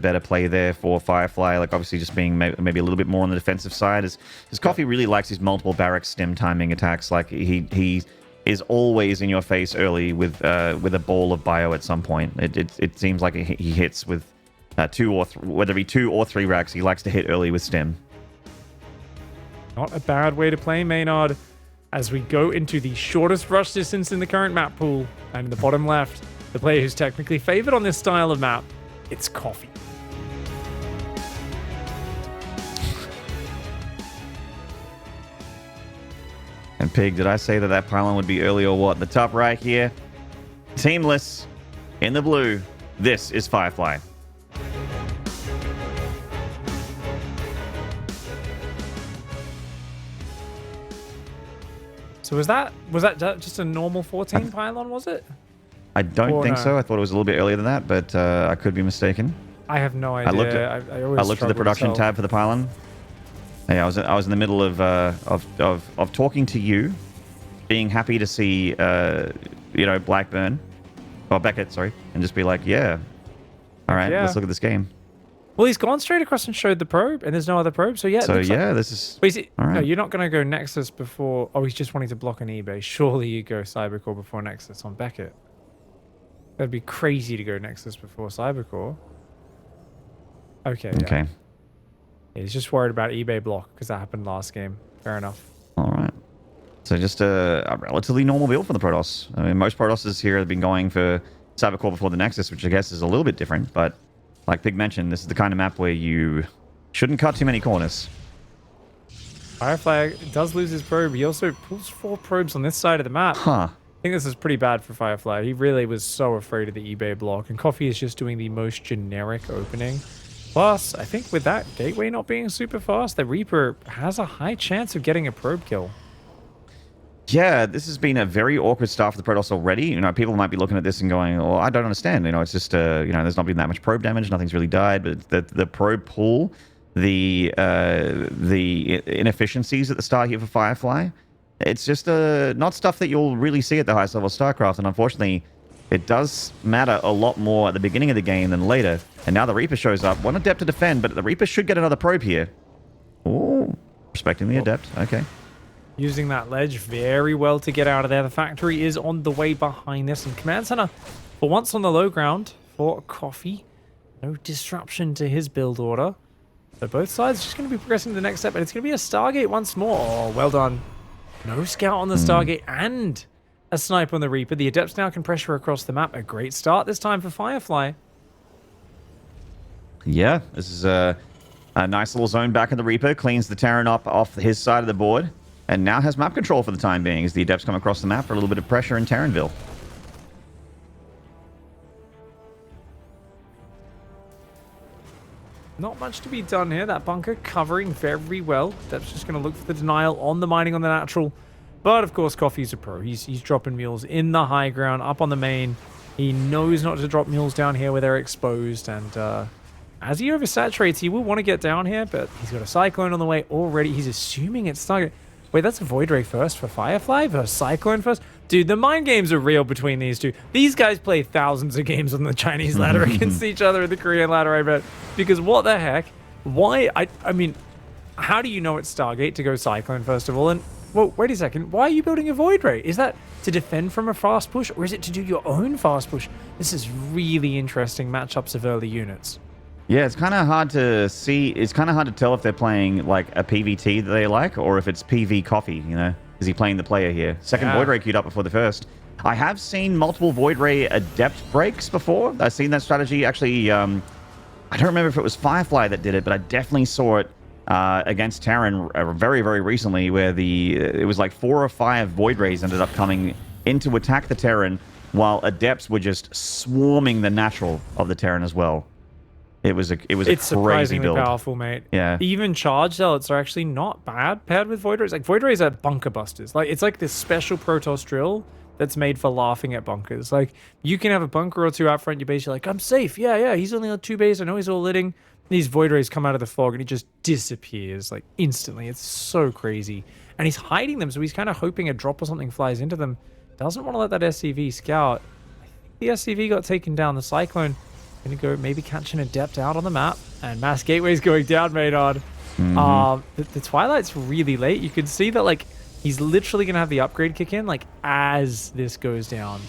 better play there for Firefly? Like obviously just being maybe a little bit more on the defensive side. As Coffee really likes his multiple barracks stem timing attacks. Like he is always in your face early with a ball of bio at some point. It seems like he hits with 2 or whether it be 2 or 3 racks. He likes to hit early with stem. Not a bad way to play Maynard. As we go into the shortest rush distance in the current map pool, and in the bottom left, the player who's technically favored on this style of map, it's Coffee. And Pig, did I say that pylon would be early or what? The top right here, teamless, in the blue, this is Firefly. So was that just a normal 14 pylon, was it? I don't think so. I thought it was a little bit earlier than that, but I could be mistaken. I have no idea. I looked at the production tab for the pylon. Yeah, I was in the middle of talking to you, being happy to see Blackburn, or Beckett, sorry, and just be like, yeah, all right, let's look at this game. Well, he's gone straight across and showed the probe, and there's no other probe, so yeah. So yeah, this is. Wait, all right. No, you're not going to go Nexus before. Oh, he's just wanting to block an eBay. Surely you go Cybercore before Nexus on Beckett. That'd be crazy to go Nexus before Cybercore. Okay. Yeah. Okay. Yeah, he's just worried about eBay block because that happened last game. Fair enough. All right. So just a relatively normal build for the Protoss. I mean, most Protosses here have been going for Cybercore before the Nexus, which I guess is a little bit different, but. Like Pig mentioned, this is the kind of map where you shouldn't cut too many corners. Firefly does lose his probe. He also pulls 4 probes on this side of the map. Huh. I think this is pretty bad for Firefly. He really was so afraid of the eBay block, and Coffee is just doing the most generic opening. Plus, I think with that gateway not being super fast, the Reaper has a high chance of getting a probe kill. Yeah, this has been a very awkward start for the Protoss already. You know, people might be looking at this and going, "Well, I don't understand." You know, it's just, there's not been that much probe damage. Nothing's really died, but the probe pull, the inefficiencies at the start here for Firefly, it's just not stuff that you'll really see at the highest level of StarCraft. And unfortunately, it does matter a lot more at the beginning of the game than later. And now the Reaper shows up. One Adept to defend, but the Reaper should get another probe here. Oh, respecting the Adept. Okay. Using that ledge very well to get out of there. The factory is on the way behind this. And Command Center, for once on the low ground for Coffee. No disruption to his build order. So both sides just going to be progressing to the next step. And it's going to be a Stargate once more. Oh, well done. No scout on the Stargate and a snipe on the Reaper. The Adepts now can pressure across the map. A great start this time for Firefly. Yeah, this is a nice little zone back in the Reaper. Cleans the Terran up off his side of the board. And now has map control for the time being as the Adepts come across the map for a little bit of pressure in Terranville. Not much to be done here. That bunker covering very well. Adepts just going to look for the denial on the mining on the natural. But, of course, Coffee's a pro. He's dropping mules in the high ground, up on the main. He knows not to drop mules down here where they're exposed. And as he oversaturates, he will want to get down here, but he's got a Cyclone on the way already. He's assuming it's target. Wait, that's a Void Ray first for Firefly versus Cyclone first? Dude, the mind games are real between these two. These guys play thousands of games on the Chinese ladder against each other in the Korean ladder, I bet. Because what the heck? Why? I mean, how do you know it's Stargate to go Cyclone first of all? And, well, wait a second. Why are you building a Void Ray? Is that to defend from a fast push, or is it to do your own fast push? This is really interesting matchups of early units. Yeah, it's kind of hard to see. It's kind of hard to tell if they're playing like a PVT that they like, or if it's PV coffee, you know? Is he playing the player here? Second Void Ray queued up before the first. I have seen multiple Void Ray Adept breaks before. I've seen that strategy. Actually, I don't remember if it was Firefly that did it, but I definitely saw it against Terran very, very recently, where it was like 4 or 5 Void Rays ended up coming in to attack the Terran, while Adepts were just swarming the natural of the Terran as well. It's a crazy surprisingly build. Powerful, mate. Yeah. Even charge zealots are actually not bad paired with Void Rays. Like Void Rays are bunker busters. Like it's like this special Protoss drill that's made for laughing at bunkers. Like you can have a bunker or two out front your base. You're like, I'm safe. Yeah. He's only on 2 bases. I know he's all litting. These Void Rays come out of the fog and he just disappears like instantly. It's so crazy. And he's hiding them, so he's kind of hoping a drop or something flies into them. Doesn't want to let that SCV scout. I think the SCV got taken down. The Cyclone gonna go maybe catch an Adept out on the map, and Mass Gateway's going down, Maynard. The Twilight's really late. You can see that like he's literally gonna have the upgrade kick in like as this goes down.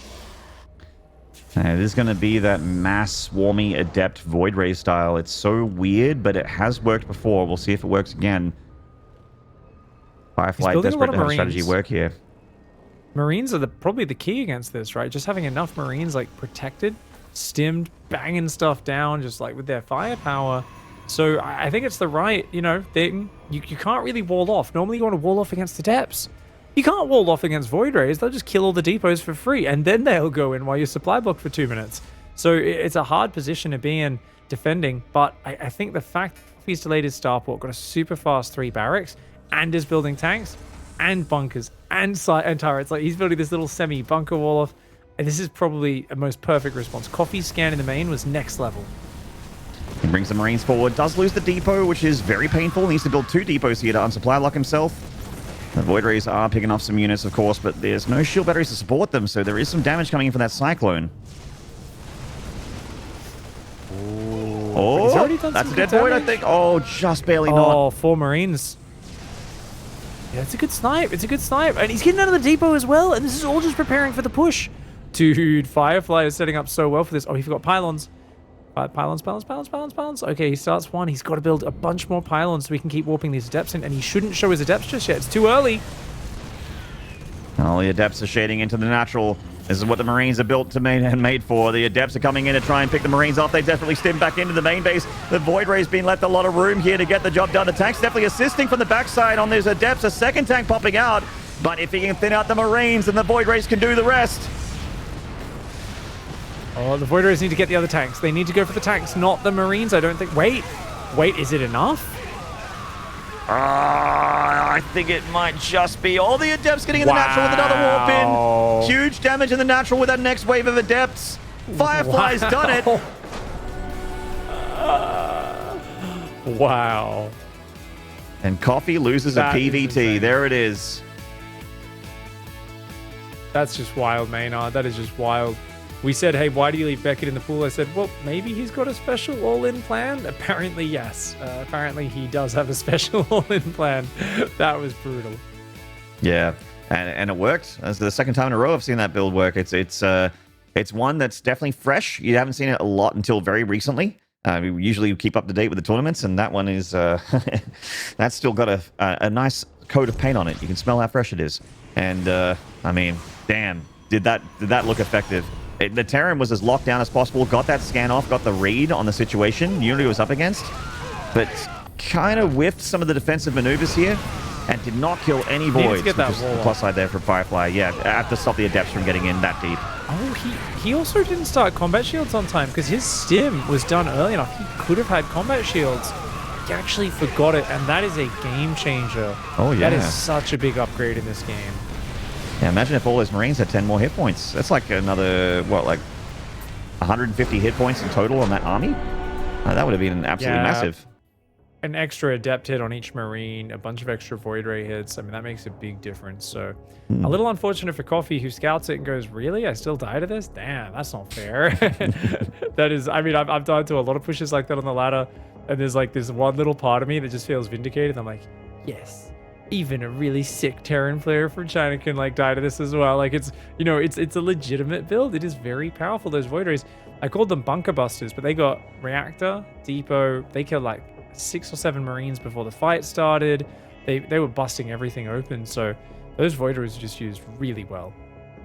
It is going to be that mass swarmy Adept Void Ray style. It's so weird, but it has worked before. We'll see if it works again. Firefly desperate to have strategy work here. Marines are probably the key against this, right? Just having enough Marines like protected, stimmed, banging stuff down, just like with their firepower. So I think it's the right, thing. You can't really wall off. Normally you want to wall off against the Depths. You can't wall off against Void Rays. They'll just kill all the depots for free, and then they'll go in while you supply block for 2 minutes. So it's a hard position to be in defending, but I think the fact he's delayed his starport, got a super fast 3 barracks, and is building tanks, and bunkers, and turrets. Like, he's building this little semi-bunker wall off. And this is probably a most perfect response. Coffee's scan in the main was next level. He brings the Marines forward, does lose the depot, which is very painful. He needs to build 2 depots here to unsupply lock himself. The Void Rays are picking off some units, of course, but there's no shield batteries to support them, so there is some damage coming in from that Cyclone. Oh, that's a dead Void, I think. Oh, just barely not. Oh, 4 Marines. Yeah, it's a good snipe. It's a good snipe. And he's getting out of the depot as well, and this is all just preparing for the push. Dude, Firefly is setting up so well for this. Oh, he forgot pylons. Pylons. Okay, he starts 1. He's got to build a bunch more pylons so we can keep warping these Adepts in, and he shouldn't show his Adepts just yet. It's too early. All the Adepts are shading into the natural. This is what the Marines are built to made for. The Adepts are coming in to try and pick the Marines off. They definitely stim back into the main base. The Void Ray's been left a lot of room here to get the job done. The tank's definitely assisting from the backside on these Adepts. A second tank popping out. But if he can thin out the Marines, then the Void Rays can do the rest. Oh, the Void Rays need to get the other tanks. They need to go for the tanks, not the Marines, I don't think. Wait, is it enough? I think it might just be all the Adepts getting in the natural with another warp in. Huge damage in the natural with that next wave of Adepts. Firefly's done it. Wow. And Coffee loses a PVT. There it is. That's just wild, Maynard. That is just wild. We said, hey, why do you leave Beckett in the pool? I said, well, maybe he's got a special all-in plan. Apparently, yes. Apparently, he does have a special all-in plan. That was brutal. Yeah, and it worked. That's the second time in a row I've seen that build work. It's one that's definitely fresh. You haven't seen it a lot until very recently. We usually keep up to date with the tournaments, and that one is that's still got a nice coat of paint on it. You can smell how fresh it is. And I mean, damn, did that look effective? The Terran was as locked down as possible, got that scan off, got the read on the situation Unity was up against, but kind of whiffed some of the defensive maneuvers here and did not kill any voids, which is the plus side there for Firefly. Yeah, have to stop the Adepts from getting in that deep. Oh, he also didn't start combat shields on time because his stim was done early enough. He could have had combat shields. He actually forgot it, and that is a game changer. Oh, yeah. That is such a big upgrade in this game. Yeah, imagine if all those Marines had 10 more hit points. That's like another, what, like 150 hit points in total on that army? That would have been absolutely massive. An extra adept hit on each marine, a bunch of extra void ray hits. I mean, that makes a big difference. So a little unfortunate for Coffee, who scouts it and goes, really? I still die to this? Damn, that's not fair. That is, I mean, I've died to a lot of pushes like that on the ladder. And there's like this one little part of me that just feels vindicated. I'm like, yes, even a really sick Terran player from China can like die to this as well. Like it's, you know, it's a legitimate build. It is very powerful, those void rays. I called them bunker busters, but they got reactor, depot. They killed like 6 or 7 marines before the fight started. They were busting everything open. So those void rays are just used really well.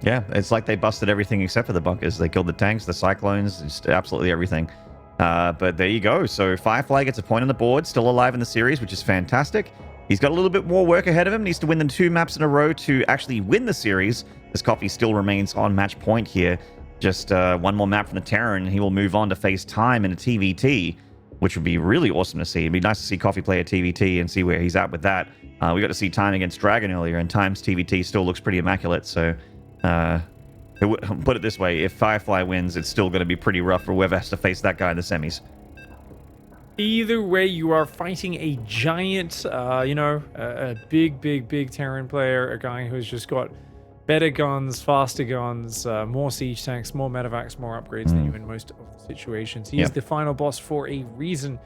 Yeah, it's like they busted everything except for the bunkers. They killed the tanks, the cyclones, just absolutely everything. But there you go. So Firefly gets a point on the board, still alive in the series, which is fantastic. He's got a little bit more work ahead of him. Needs to win the 2 maps in a row to actually win the series, as Coffee still remains on match point here. Just one more map from the Terran, and he will move on to face Time in a TVT, which would be really awesome to see. It'd be nice to see Coffee play a TVT and see where he's at with that. We got to see Time against Dragon earlier, and Time's TVT still looks pretty immaculate. So, put it this way, if Firefly wins, it's still going to be pretty rough for whoever has to face that guy in the semis. Either way, you are fighting a giant, a big Terran player, a guy who's just got better guns, faster guns, more siege tanks, more medevacs, more upgrades than you in most of the situations. He is the final boss for a reason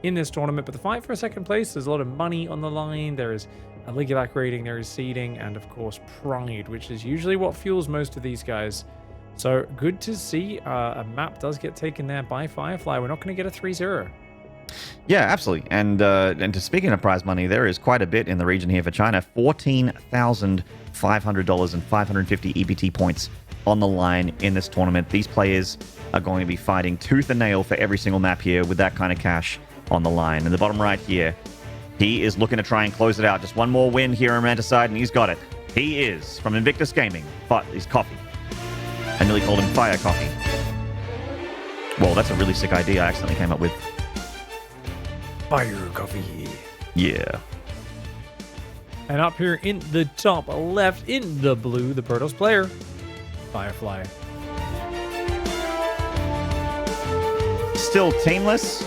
in this tournament, but the fight for second place, there's a lot of money on the line. There is a Ligulac rating, there is seeding, and of course pride, which is usually what fuels most of these guys. So good to see a map does get taken there by Firefly. We're not going to get a 3-0. Yeah, absolutely. And to speaking of prize money, there is quite a bit in the region here for China. $14,500 and 550 EBT points on the line in this tournament. These players are going to be fighting tooth and nail for every single map here with that kind of cash on the line. In the bottom right here, he is looking to try and close it out. Just one more win here on Manticide, and he's got it. He is from Invictus Gaming, but he's Coffee. I nearly called him Fire Coffee. Well, that's a really sick idea I accidentally came up with. Fire Coffee. Yeah. And up here in the top left, in the blue, the Protoss player, Firefly. Still teamless.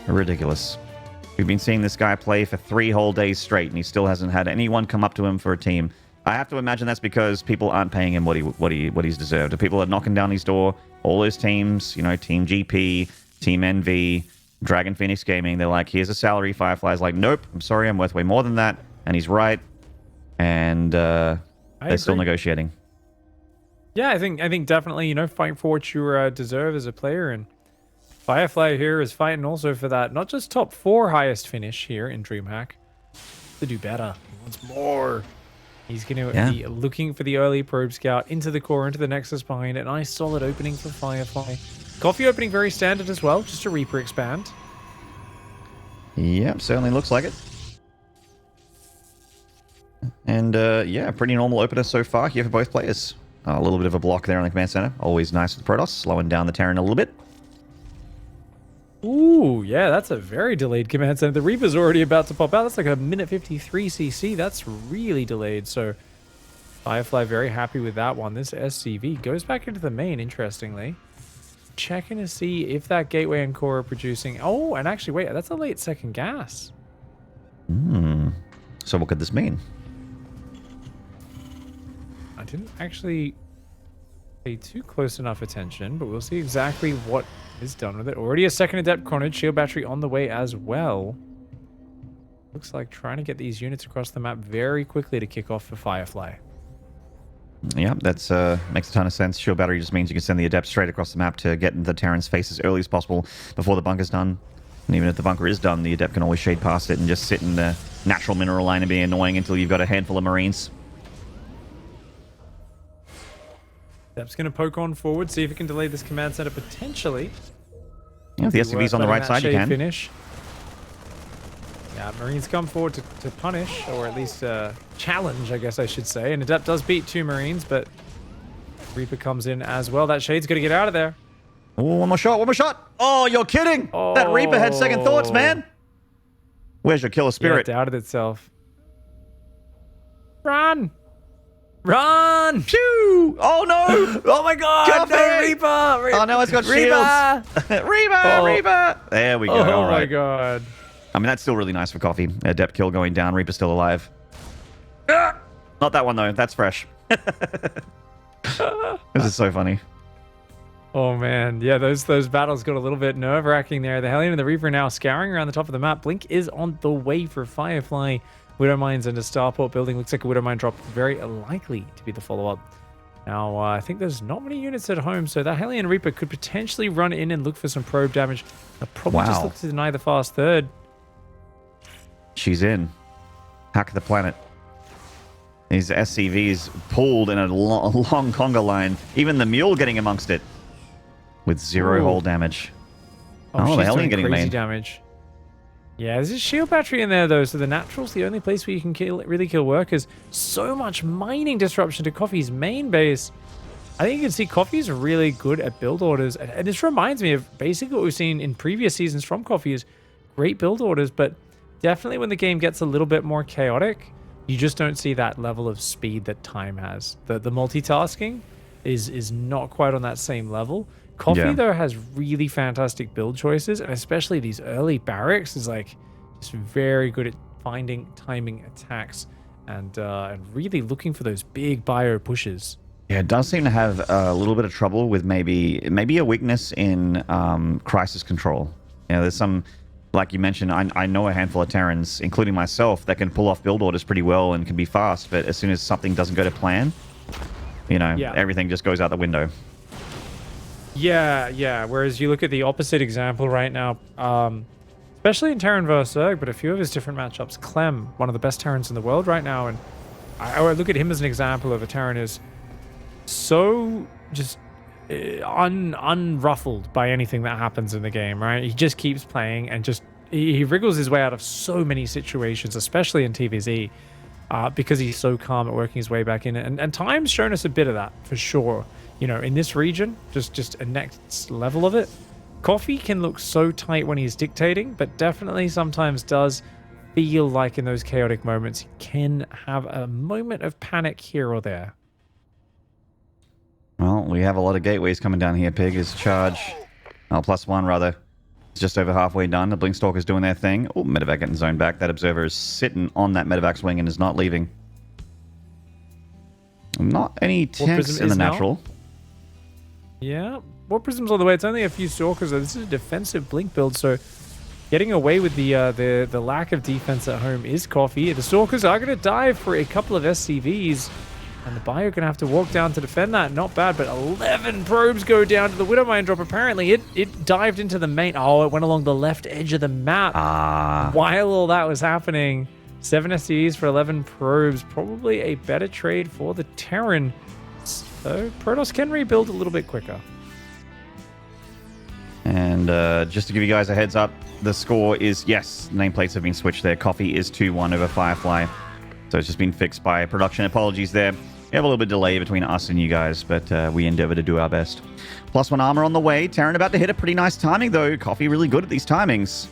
Ridiculous. We've been seeing this guy play for 3 whole days straight, and he still hasn't had anyone come up to him for a team. I have to imagine that's because people aren't paying him what he's deserved. The people are knocking down his door. All his teams, you know, Team GP, Team NV, Dragon Phoenix Gaming, they're like, here's a salary. Firefly's like, nope, I'm sorry, I'm worth way more than that. And he's right. And they're still negotiating. Yeah, I think definitely, you know, fight for what you deserve as a player. And Firefly here is fighting also for that, not just top 4 highest finish here in DreamHack. To do better. He wants more. He's going to be looking for the early probe scout into the core, into the nexus behind it. Nice solid opening for Firefly. Coffee opening very standard as well, just a Reaper expand. Yep, certainly looks like it. And yeah, pretty normal opener so far here for both players. A little bit of a block there on the command center. Always nice with Protoss, slowing down the Terran a little bit. Ooh, yeah, that's a very delayed command center. The Reaper's already about to pop out. That's like a minute 53 CC. That's really delayed. So Firefly very happy with that one. This SCV goes back into the main, interestingly. Checking to see if that gateway and core are producing. Oh, and actually, wait, that's a late second gas. So what could this mean? I didn't actually pay too close enough attention, but we'll see exactly what is done with it. Already a second adept Carnage shield battery on the way as well. Looks like trying to get these units across the map very quickly to kick off for Firefly. Yeah, that's makes a ton of sense. Shield battery just means you can send the adept straight across the map to get into the Terran's face as early as possible before the bunker's done. And even if the bunker is done, the adept can always shade past it and just sit in the natural mineral line and be annoying until you've got a handful of marines. Adept's going to poke on forward, see if it can delay this command center potentially. Yeah, if the SCV's on the right side, you can. Finish. Yeah, Marines come forward to punish, or at least challenge, I guess I should say. And Adept does beat 2 Marines, but Reaper comes in as well. That Shade's got to get out of there. Oh, one more shot, one more shot. Oh, you're kidding. Oh. That Reaper had second thoughts, man. Where's your killer spirit? Yeah, it doubted itself. Run. Run! Phew! Oh no! Oh my god! Coffee! No, Reaper! Oh no, it's got Reaper! shields. Reaper! There we go. Oh All my right. god. I mean, that's still really nice for Coffee. Depth kill going down. Reaper's still alive. Not that one though. That's fresh. This is so funny. Oh man, yeah, those battles got a little bit nerve-wracking there. The Hellion and the Reaper are now scouring around the top of the map. Blink is on the way for Firefly. Widow Mines and a Starport building. Looks like a Widow Mine drop, very likely to be the follow-up. Now, I think there's not many units at home, so that Hellion Reaper could potentially run in and look for some probe damage. They'll probably just look to deny the fast third. She's in. Hack the planet. These SCVs pulled in a long conga line. Even the mule getting amongst it with zero hull damage. Oh, the she's doing getting crazy main. damage. Yeah, there's a shield battery in there though, so the natural's the only place where you can really kill workers. So much mining disruption to Coffee's main base. I think you can see Coffee's really good at build orders, and this reminds me of basically what we've seen in previous seasons from Coffee is great build orders, but definitely when the game gets a little bit more chaotic, you just don't see that level of speed that Time has. The multitasking is not quite on that same level. Coffee, though, has really fantastic build choices, and especially these early barracks is like just very good at finding timing attacks and really looking for those big bio pushes. Yeah, it does seem to have a little bit of trouble with maybe a weakness in crisis control. You know, there's some, like you mentioned, I know a handful of Terrans, including myself, that can pull off build orders pretty well and can be fast, but as soon as something doesn't go to plan, you know, everything just goes out the window. Yeah. Whereas you look at the opposite example right now, especially in Terran vs. Zerg, but a few of his different matchups, Clem, one of the best Terrans in the world right now, and I look at him as an example of a Terran who's so just unruffled by anything that happens in the game, right? He just keeps playing and just he wriggles his way out of so many situations, especially in TVZ, because he's so calm at working his way back in. And Time's shown us a bit of that for sure. You know, in this region, just a next level of it. Coffee can look so tight when he's dictating, but definitely sometimes does feel like in those chaotic moments, he can have a moment of panic here or there. Well, we have a lot of gateways coming down here. Pig is charge. Oh, +1 rather. It's just over halfway done. The Blinkstalker's doing their thing. Oh, medevac getting zoned back. That observer is sitting on that medevac's wing and is not leaving. Not any tanks in the natural. Yeah, War Prism's on the way. It's only a few Stalkers. This is a defensive Blink build, so getting away with the lack of defense at home is Coffee. The Stalkers are going to dive for a couple of SCVs, and the Bio are going to have to walk down to defend that. Not bad, but 11 probes go down to the Widow Mine drop. Apparently, it dived into the main. Oh, it went along the left edge of the map. While all that was happening, 7 SCVs for 11 probes. Probably a better trade for the Terran. So Protoss can rebuild a little bit quicker. And just to give you guys a heads up, the score is, yes, nameplates have been switched there. Coffee is 2-1 over Firefly. So it's just been fixed by production. Apologies there. We have a little bit of delay between us and you guys, but we endeavor to do our best. +1 armor on the way. Terran about to hit a pretty nice timing, though. Coffee really good at these timings.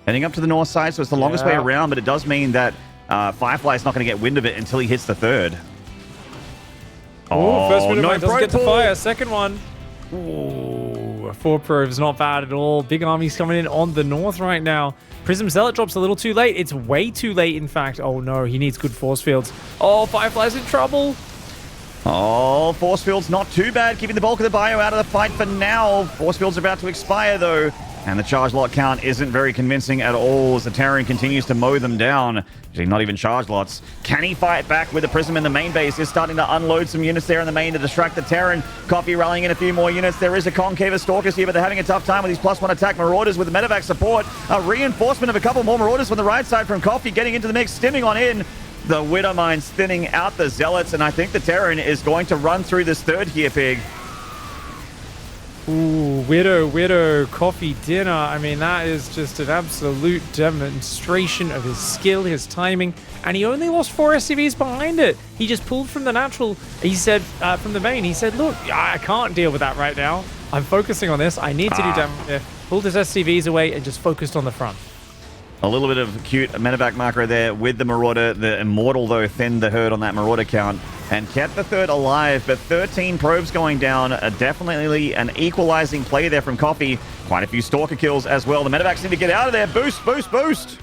Heading up to the north side, so it's the longest way around, but it does mean that Firefly's not going to get wind of it until he hits the third. Oh, first Widow Mine doesn't get to pull. fire. Second one. Ooh, 4 probes, not bad at all. Big armies coming in on the north right now. Prism Zealot drops a little too late. It's way too late, in fact. Oh no, he needs good force fields. Oh, Firefly's in trouble. Oh, force field's not too bad, keeping the bulk of the bio out of the fight for now. Force field's about to expire, though. And the charge lot count isn't very convincing at all as the Terran continues to mow them down. Actually, not even charge lots. Can he fight back with the Prism in the main base? Is starting to unload some units there in the main to distract the Terran. Coffee rallying in a few more units. There is a concave of Stalkers here, but they're having a tough time with these +1 attack Marauders with the medevac support. A reinforcement of a couple more Marauders from the right side from Coffee getting into the mix, stimming on in. The Widow Mine's thinning out the Zealots, and I think the Terran is going to run through this third here, Pig. Ooh, Widow, Coffee dinner. I mean, that is just an absolute demonstration of his skill, his timing, and he only lost 4 SCVs behind it. He just pulled from the natural. He said, from the main, he said, look, I can't deal with that right now. I'm focusing on this. I need to do damage here. Pulled his SCVs away and just focused on the front. A little bit of cute medevac macro there with the Marauder. The Immortal, though, thinned the herd on that Marauder count. and kept the third alive, but 13 probes going down. Definitely an equalizing play there from Coffee. Quite a few Stalker kills as well. The medevacs need to get out of there. Boost, boost, boost.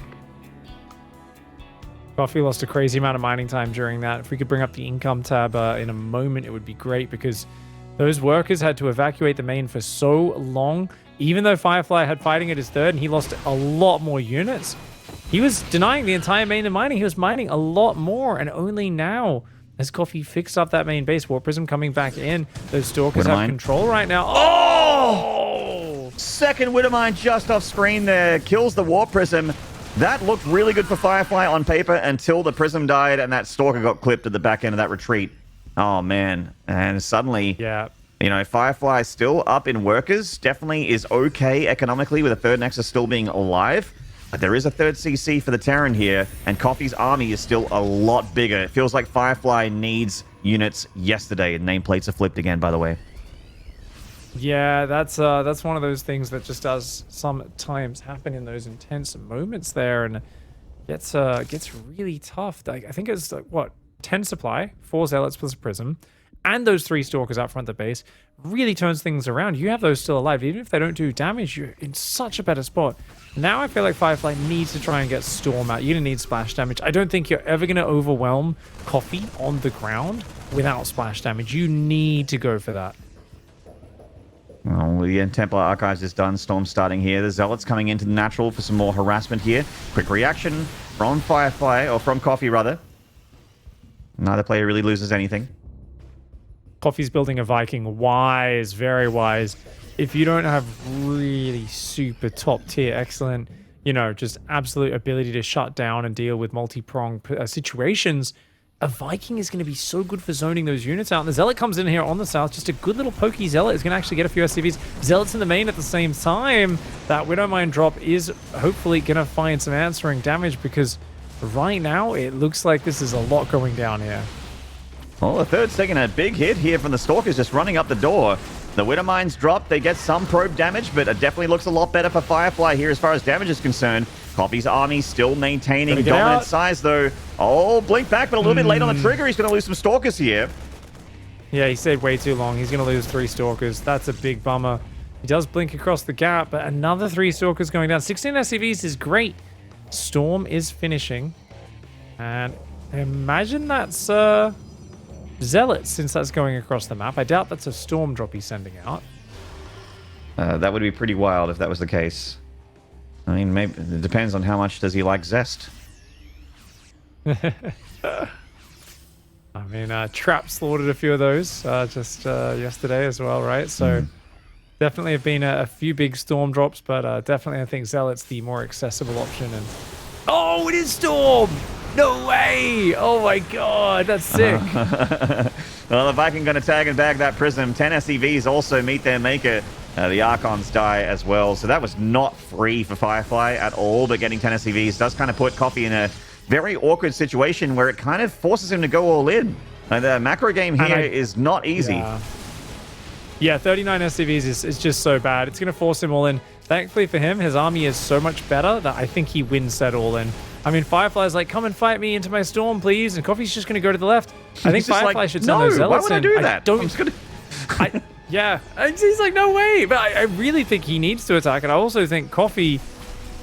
Coffee lost a crazy amount of mining time during that. If we could bring up the income tab in a moment, it would be great, because those workers had to evacuate the main for so long. Even though Firefly had fighting at his third and he lost a lot more units, he was denying the entire main in mining. He was mining a lot more, and only now as Coffee fixed up that main base, Warp Prism coming back in, those Stalkers have control right now. Oh! Second Widowmine just off screen there. Kills the Warp Prism. That looked really good for Firefly on paper until the Prism died and that Stalker got clipped at the back end of that retreat. Oh, man. And suddenly... Yeah. You know, Firefly still up in workers. Definitely is okay economically with a third Nexus still being alive. But there is a third CC for the Terran here, and Coffee's army is still a lot bigger. It feels like Firefly needs units yesterday. Nameplates are flipped again, by the way. Yeah, that's one of those things that just does sometimes happen in those intense moments there, and gets really tough. Like, I think it's like, what, 10 supply, 4 Zealots plus a Prism, and those 3 Stalkers out front of the base really turns things around. You have those still alive. Even if they don't do damage, you're in such a better spot. Now I feel like Firefly needs to try and get Storm out. You're going to need splash damage. I don't think you're ever going to overwhelm Coffee on the ground without splash damage. You need to go for that. Well, the Templar Archives is done. Storm starting here. The Zealots coming into the natural for some more harassment here. Quick reaction from Firefly, or from Coffee, rather. Neither player really loses anything. Coffee's building a Viking. Wise, very wise. If you don't have really super top tier, excellent, you know, just absolute ability to shut down and deal with multi-prong situations, a Viking is going to be so good for zoning those units out. And the Zealot comes in here on the south. Just a good little pokey Zealot is going to actually get a few SCVs. Zealots in the main at the same time. That Widowmine drop is hopefully going to find some answering damage, because right now it looks like this is a lot going down here. Well, the third's taking a big hit here from the Stalkers, just running up the door. The Widowmines drop. They get some probe damage, but it definitely looks a lot better for Firefly here as far as damage is concerned. Coffee's army still maintaining dominant size, though. Oh, blink back, but a little bit late on the trigger. He's going to lose some Stalkers here. Yeah, he stayed way too long. He's going to lose 3 Stalkers. That's a big bummer. He does blink across the gap, but another 3 Stalkers going down. 16 SCVs is great. Storm is finishing. And imagine that's Zealots, since that's going across the map. I doubt that's a Storm drop he's sending out. That would be pretty wild if that was the case. I mean, maybe it depends on how much does he like Zest. I mean, Trap slaughtered a few of those just yesterday as well, right? So definitely have been a few big Storm drops, but definitely I think Zealot's the more accessible option. And oh, it is Storm! No way! Oh my god, that's sick. Well, the Viking going to tag and bag that Prism. 10 SCVs also meet their maker. The Archons die as well. So that was not free for Firefly at all, but getting 10 SCVs does kind of put Coffee in a very awkward situation where it kind of forces him to go all in. The macro game here is not easy. Yeah, 39 SCVs is just so bad. It's going to force him all in. Thankfully for him, his army is so much better that I think he wins that all in. I mean, Firefly's like, come and fight me into my Storm, please. And Coffee's just going to go to the left. I think Firefly should send those Zealots in. Why would I do that? I'm just gonna... Yeah, and he's like, no way. But I really think he needs to attack. And I also think Coffee,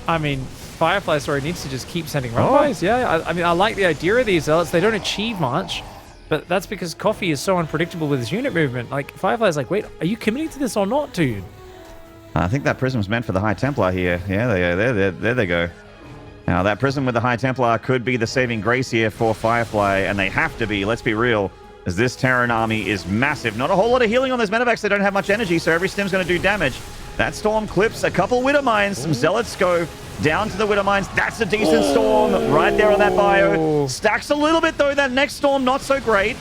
I mean, Firefly, sorry, needs to just keep sending run-bys. Yeah, I mean, I like the idea of these Zealots. They don't achieve much. But that's because Coffee is so unpredictable with his unit movement. Like, Firefly's like, wait, are you committing to this or not, dude? I think that Prism's meant for the High Templar here. Yeah, there they go. Now, that Prism with the High Templar could be the saving grace here for Firefly, and they have to be, let's be real, as this Terran army is massive. Not a whole lot of healing on those medevacs. They don't have much energy, so every stim's going to do damage. That Storm clips a couple Widowmines. Some Zealots go down to the Widowmines. That's a decent Storm right there on that bio. Stacks a little bit, though. That next Storm, not so great.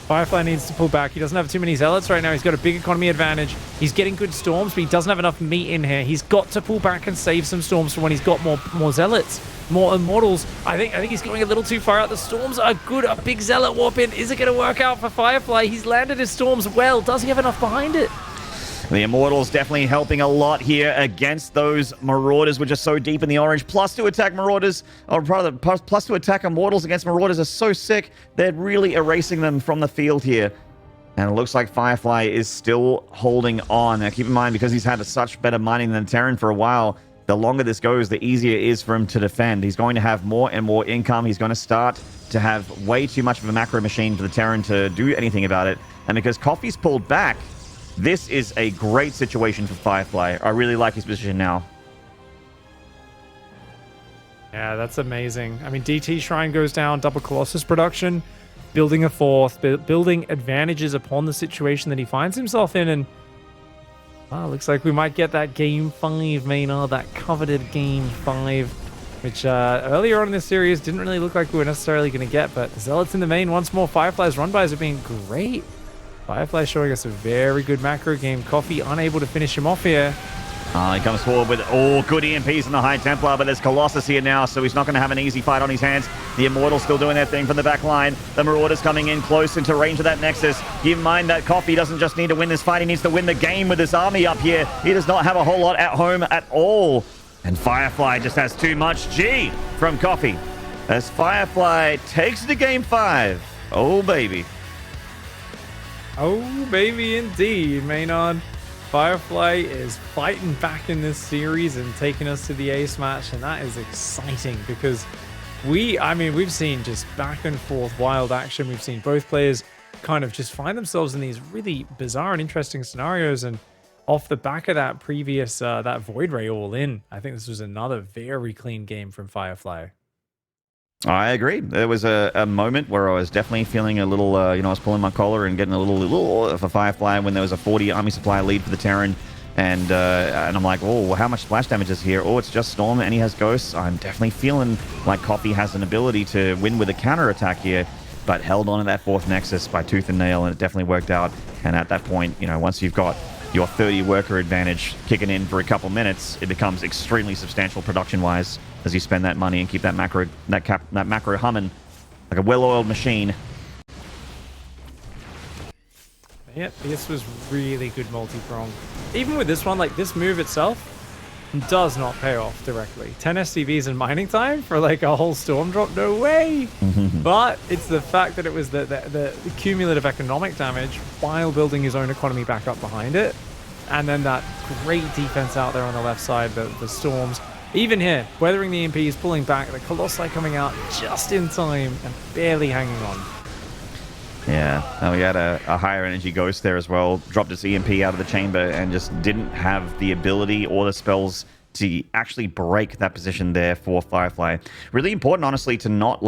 Firefly needs to pull back. He doesn't have too many Zealots right now. He's got a big economy advantage. He's getting good Storms, but he doesn't have enough meat in here. He's got to pull back and save some Storms for when he's got more Zealots, more Immortals. I think he's going a little too far out. The Storms are good. A big Zealot warp in. Is it going to work out for Firefly? He's landed his Storms well. Does he have enough behind it? The Immortals definitely helping a lot here against those Marauders, which are so deep in the orange. Plus to attack Marauders, or rather, plus to attack Immortals against Marauders are so sick. They're really erasing them from the field here. And it looks like Firefly is still holding on. Now, keep in mind, because he's had such better mining than Terran for a while, the longer this goes, the easier it is for him to defend. He's going to have more and more income. He's going to start to have way too much of a macro machine for the Terran to do anything about it. And because Coffee's pulled back, this is a great situation for Firefly. I really like his position now. Yeah, that's amazing. I mean, DT Shrine goes down, double Colossus production, building a fourth, building advantages upon the situation that he finds himself in, and looks like we might get that Game 5, Maynard, that coveted Game 5, which earlier on in this series didn't really look like we were necessarily going to get, but Zealots in the main once more. Firefly's run-bys have been great. Firefly showing us a very good macro game. Coffee unable to finish him off here. He comes forward with all good EMPs in the High Templar, but there's Colossus here now, so he's not going to have an easy fight on his hands. The Immortals still doing their thing from the back line. The Marauders coming in close into range of that Nexus. Keep in mind that Coffee doesn't just need to win this fight, he needs to win the game with his army up here. He does not have a whole lot at home at all. And Firefly just has too much G from Coffee. As Firefly takes the Game 5. Oh, baby. Oh, baby, indeed, Maynard. Firefly is fighting back in this series and taking us to the ace match, and that is exciting because we've seen just back and forth wild action. We've seen both players kind of just find themselves in these really bizarre and interesting scenarios, and off the back of that previous that Void Ray all in, I think this was another very clean game from Firefly. I agree. There was a moment where I was definitely feeling a little, I was pulling my collar and getting a little of a Firefly when there was a 40 army supply lead for the Terran. And I'm like, oh, well, how much splash damage is here? Oh, it's just Storm and he has Ghosts. I'm definitely feeling like Coffee has an ability to win with a counter attack here, but held on to that fourth Nexus by tooth and nail, and it definitely worked out. And at that point, once you've got your 30 worker advantage kicking in for a couple minutes, it becomes extremely substantial production-wise as you spend that money and keep that macro humming like a well-oiled machine. Yeah, this was really good multi-prong. Even with this one, like this move itself does not pay off directly. 10 SCVs in mining time for like a whole storm drop? No way! But it's the fact that it was the cumulative economic damage while building his own economy back up behind it. And then that great defense out there on the left side, the storms. Even here, weathering the EMPs, pulling back, the Colossi coming out just in time and barely hanging on. Yeah, we had a higher energy Ghost there as well. Dropped its EMP out of the chamber and just didn't have the ability or the spells to actually break that position there for Firefly. Really important, honestly, to not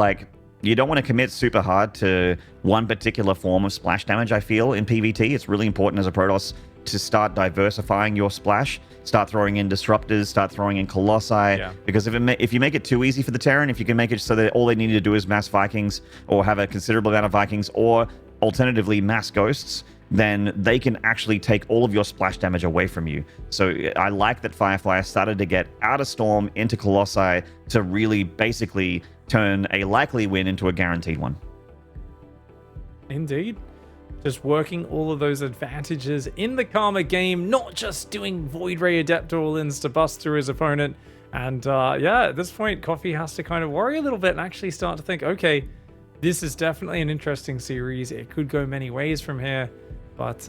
you don't want to commit super hard to one particular form of splash damage, I feel, in PvT. It's really important as a Protoss to start diversifying your splash. Start throwing in Disruptors, start throwing in Colossi. Yeah. Because if you make it too easy for the Terran, if you can make it so that all they need to do is mass Vikings or have a considerable amount of Vikings, or alternatively mass Ghosts, then they can actually take all of your splash damage away from you. So I like that Firefly started to get out of Storm into Colossi to really basically turn a likely win into a guaranteed one. Indeed. Just working all of those advantages in the Karma game, not just doing Void Ray Adept all-ins to bust through his opponent. And yeah, at this point, Coffee has to kind of worry a little bit and actually start to think, okay, this is definitely an interesting series. It could go many ways from here, but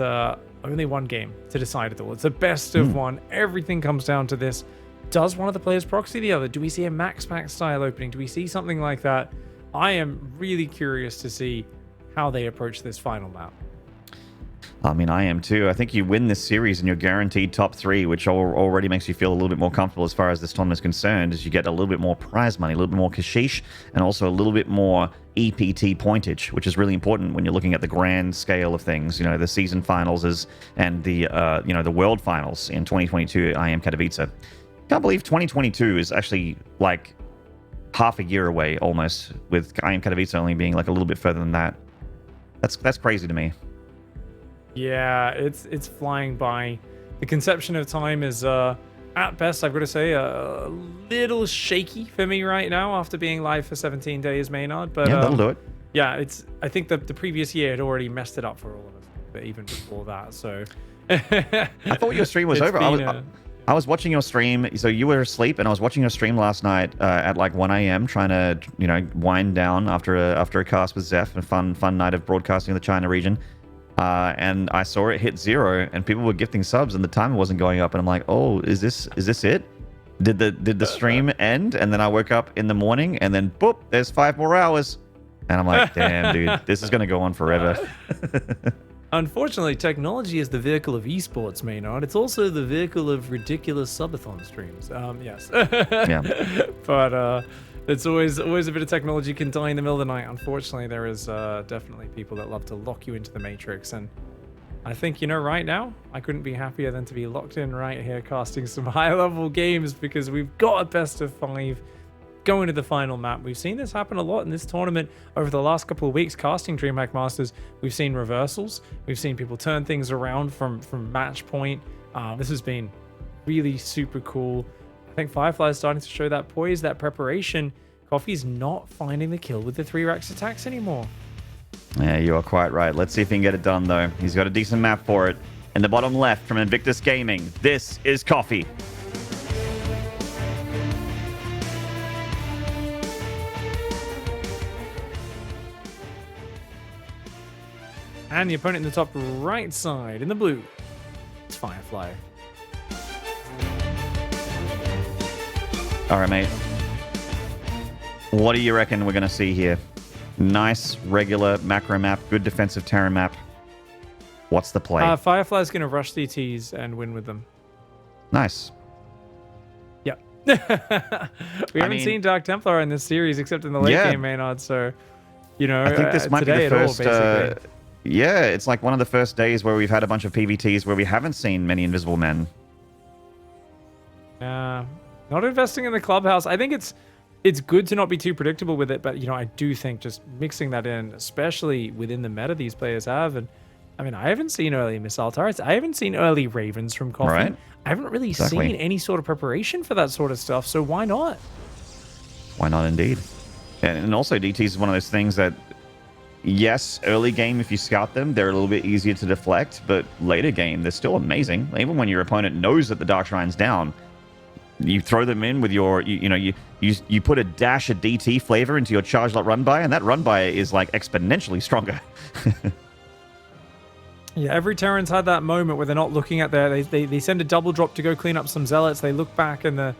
only one game to decide it all. It's a best of one. Everything comes down to this. Does one of the players proxy the other? Do we see a max style opening? Do we see something like that? I am really curious to see how they approach this final map. I mean, I am too. I think you win this series and you're guaranteed top 3, which already makes you feel a little bit more comfortable as far as this tournament is concerned, as you get a little bit more prize money, a little bit more kashish, and also a little bit more EPT pointage, which is really important when you're looking at the grand scale of things. The season finals and the the world finals in 2022 IM Katowice. Can't believe 2022 is actually like half a year away almost, with IM Katowice only being like a little bit further than that. That's crazy to me. Yeah, it's flying by. The conception of time is, at best, I've got to say, a little shaky for me right now after being live for 17 days, Maynard. But yeah, that'll do it. Yeah, I think the previous year had already messed it up for all of us, but even before that. So I thought your stream was It's over. been, I was watching your stream. So you were asleep, and I was watching your stream last night at like 1 a.m. trying to, wind down after a cast with Zeph, a fun night of broadcasting in the China region. And I saw it hit 0, and people were gifting subs, and the timer wasn't going up. And I'm like, oh, is this it? Did the stream end? And then I woke up in the morning, and then boop, there's 5 more hours. And I'm like, damn, dude, this is gonna go on forever. Unfortunately, technology is the vehicle of esports, Maynard. It's also the vehicle of ridiculous subathon streams. Yes. Yeah. But it's always a bit of technology can die in the middle of the night. Unfortunately, there is definitely people that love to lock you into the matrix. And I think, right now, I couldn't be happier than to be locked in right here casting some high-level games because we've got a best of 5 going to the final map. We've seen this happen a lot in this tournament over the last couple of weeks casting DreamHack Masters. We've seen reversals. We've seen people turn things around from match point. This has been really super cool. I think Firefly is starting to show that poise, that preparation. Coffee's not finding the kill with the 3-Rex attacks anymore. Yeah, you are quite right. Let's see if he can get it done, though. He's got a decent map for it. In the bottom left from Invictus Gaming, this is Coffee. And the opponent in the top right side, in the blue, it's Firefly. All right, mate. What do you reckon we're going to see here? Nice, regular macro map, good defensive Terran map. What's the play? Firefly's going to rush CTs and win with them. Nice. Yep. We haven't seen Dark Templar in this series except in the late game, Maynard. So, I think this might be the first... yeah, it's like one of the first days where we've had a bunch of PVTs where we haven't seen many Invisible Men. Not investing in the clubhouse. I think it's good to not be too predictable with it, but I do think just mixing that in, especially within the meta these players have, and I mean, I haven't seen early missile turrets. I haven't seen early Ravens from Coffee. Right. I haven't really seen any sort of preparation for that sort of stuff, so why not? Why not, indeed? And also, DTs is one of those things that, yes, early game, if you scout them, they're a little bit easier to deflect, but later game, they're still amazing. Even when your opponent knows that the Dark Shrine's down, you throw them in with your, you put a dash of DT flavor into your charge lot run by, and that run by is like exponentially stronger. Yeah, every Terran's had that moment where they're not looking at they send a double drop to go clean up some zealots. They look back and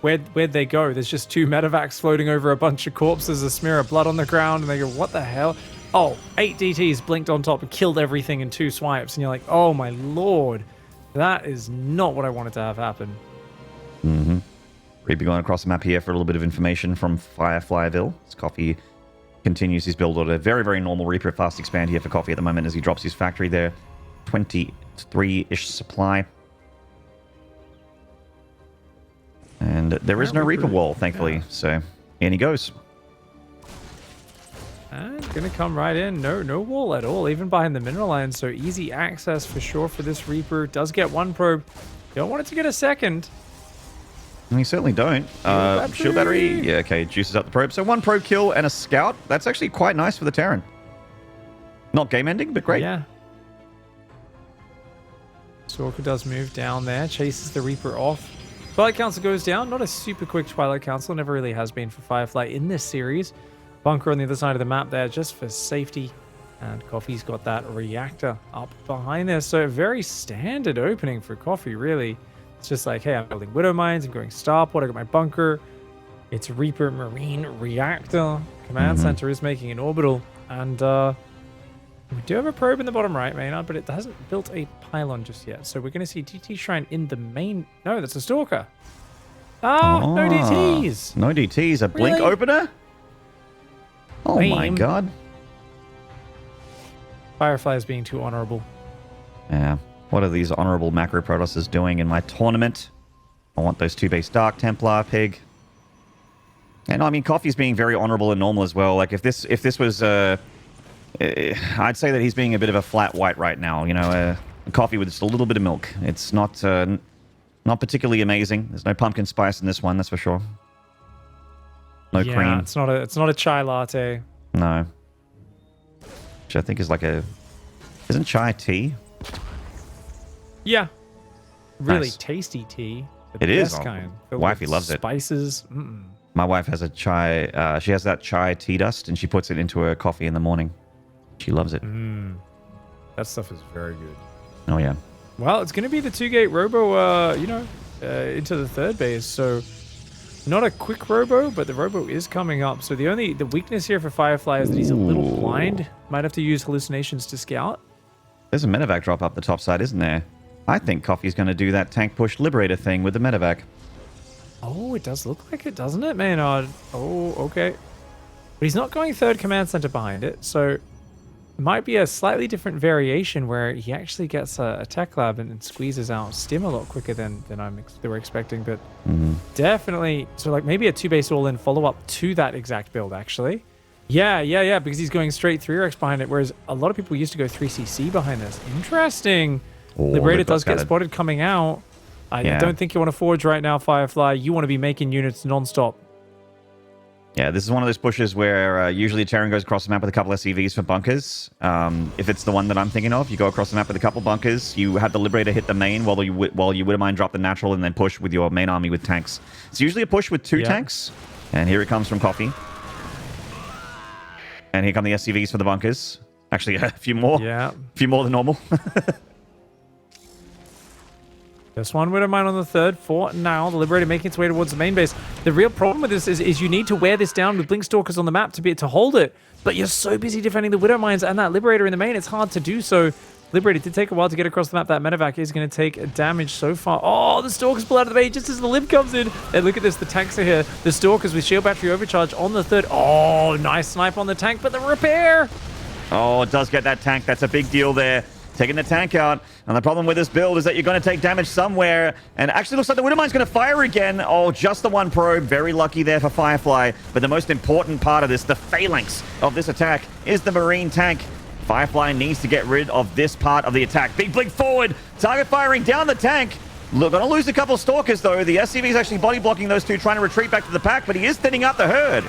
where'd they go? There's just 2 medevacs floating over a bunch of corpses, a smear of blood on the ground, and they go, what the hell? Oh, 8 DTs blinked on top and killed everything in 2 swipes. And you're like, oh my lord, that is not what I wanted to have happen. Mm-hmm. Reaper going across the map here for a little bit of information from Fireflyville. As Coffee continues his build order. Very, very normal Reaper fast expand here for Coffee at the moment as he drops his factory there. 23-ish supply. And there is no Reaper wall, thankfully. So, in he goes. And gonna come right in. No wall at all, even behind the mineral line. So easy access for sure for this Reaper. Does get 1 probe. Don't want it to get a second. We certainly don't. Shield battery. Yeah, okay. Juices up the probe. So 1 probe kill and a scout. That's actually quite nice for the Terran. Not game ending, but great. Yeah. Stalker does move down there. Chases the Reaper off. Twilight Council goes down. Not a super quick Twilight Council. Never really has been for Firefly in this series. Bunker on the other side of the map there just for safety. And Coffee's got that reactor up behind there. So a very standard opening for Coffee, really. It's just like, hey, I'm building Widow Mines, I'm going Starport, I got my bunker. It's Reaper Marine Reactor. Command Center is making an orbital. And we do have a probe in the bottom right, Maynard, but it hasn't built a pylon just yet. So we're going to see DT Shrine in the main... No, that's a Stalker. Oh, no DTs. No DTs. A blink opener? Oh my god. Firefly is being too honorable. Yeah. What are these honorable macro Protosses doing in my tournament? I want those 2 base Dark Templar pig. And I mean, Coffee's being very honorable and normal as well. Like if this was I'd say that he's being a bit of a flat white right now. Coffee with just a little bit of milk. It's not particularly amazing. There's no pumpkin spice in this one, that's for sure. No cream. It's not a chai latte. No. Which I think is like isn't chai tea? Yeah. Really Nice. tasty tea. The It is. best kind. Filled Wifey with loves it. Spices. My wife has a chai. She has that chai tea dust, and she puts it into her coffee in the morning. She loves it. That stuff is very good. Oh yeah. Well, it's going to be the 2-gate robo, into the third base. So not a quick robo, but the robo is coming up. So the weakness here for Firefly is that he's a little blind. Might have to use hallucinations to scout. There's a medevac drop up the top side, isn't there? I think Coffee's going to do that tank push liberator thing with the medevac. Oh, it does look like it, doesn't it, Maynard? Oh, okay. But he's not going third command center behind it, so it might be a slightly different variation where he actually gets a tech lab and squeezes out stim a lot quicker than they were expecting. But definitely, so like maybe a 2-base all-in follow-up to that exact build, actually. Yeah, because he's going straight 3-Rex behind it, whereas a lot of people used to go 3CC behind this. Interesting. Oh, Liberator does get scattered. spotted coming out. I Yeah. don't think you want to forge right now, Firefly. You want to be making units non-stop. Yeah, this is one of those pushes where usually Terran goes across the map with a couple SCVs for bunkers. If it's the one that I'm thinking of, you go across the map with a couple bunkers. You have the Liberator hit the main while you wouldn't mind drop the natural and then push with your main army with tanks. It's usually a push with 2 tanks. And here it comes from Coffee. And here come the SCVs for the bunkers. Actually, a few more. Yeah. A few more than normal. Just one Widowmine on the third for now. The Liberator making its way towards the main base. The real problem with this is you need to wear this down with Blinkstalkers on the map to be able to hold it. But you're so busy defending the Widowmines and that Liberator in the main, it's hard to do so. Liberator did take a while to get across the map. That medevac is going to take damage so far. Oh, the Stalkers pull out of the bait just as the Lib comes in. And look at this, the tanks are here. The Stalkers with shield battery overcharge on the third. Oh, nice snipe on the tank, but the repair. Oh, it does get that tank. That's a big deal there. Taking the tank out. And the problem with this build is that you're going to take damage somewhere. And it actually looks like the Widowmine's going to fire again. Oh, just the one probe. Very lucky there for Firefly. But the most important part of this, the phalanx of this attack, is the Marine tank. Firefly needs to get rid of this part of the attack. Big blink forward. Target firing down the tank. Look, going to lose a couple of Stalkers, though. The SCV is actually body blocking those two, trying to retreat back to the pack. But he is thinning out the herd.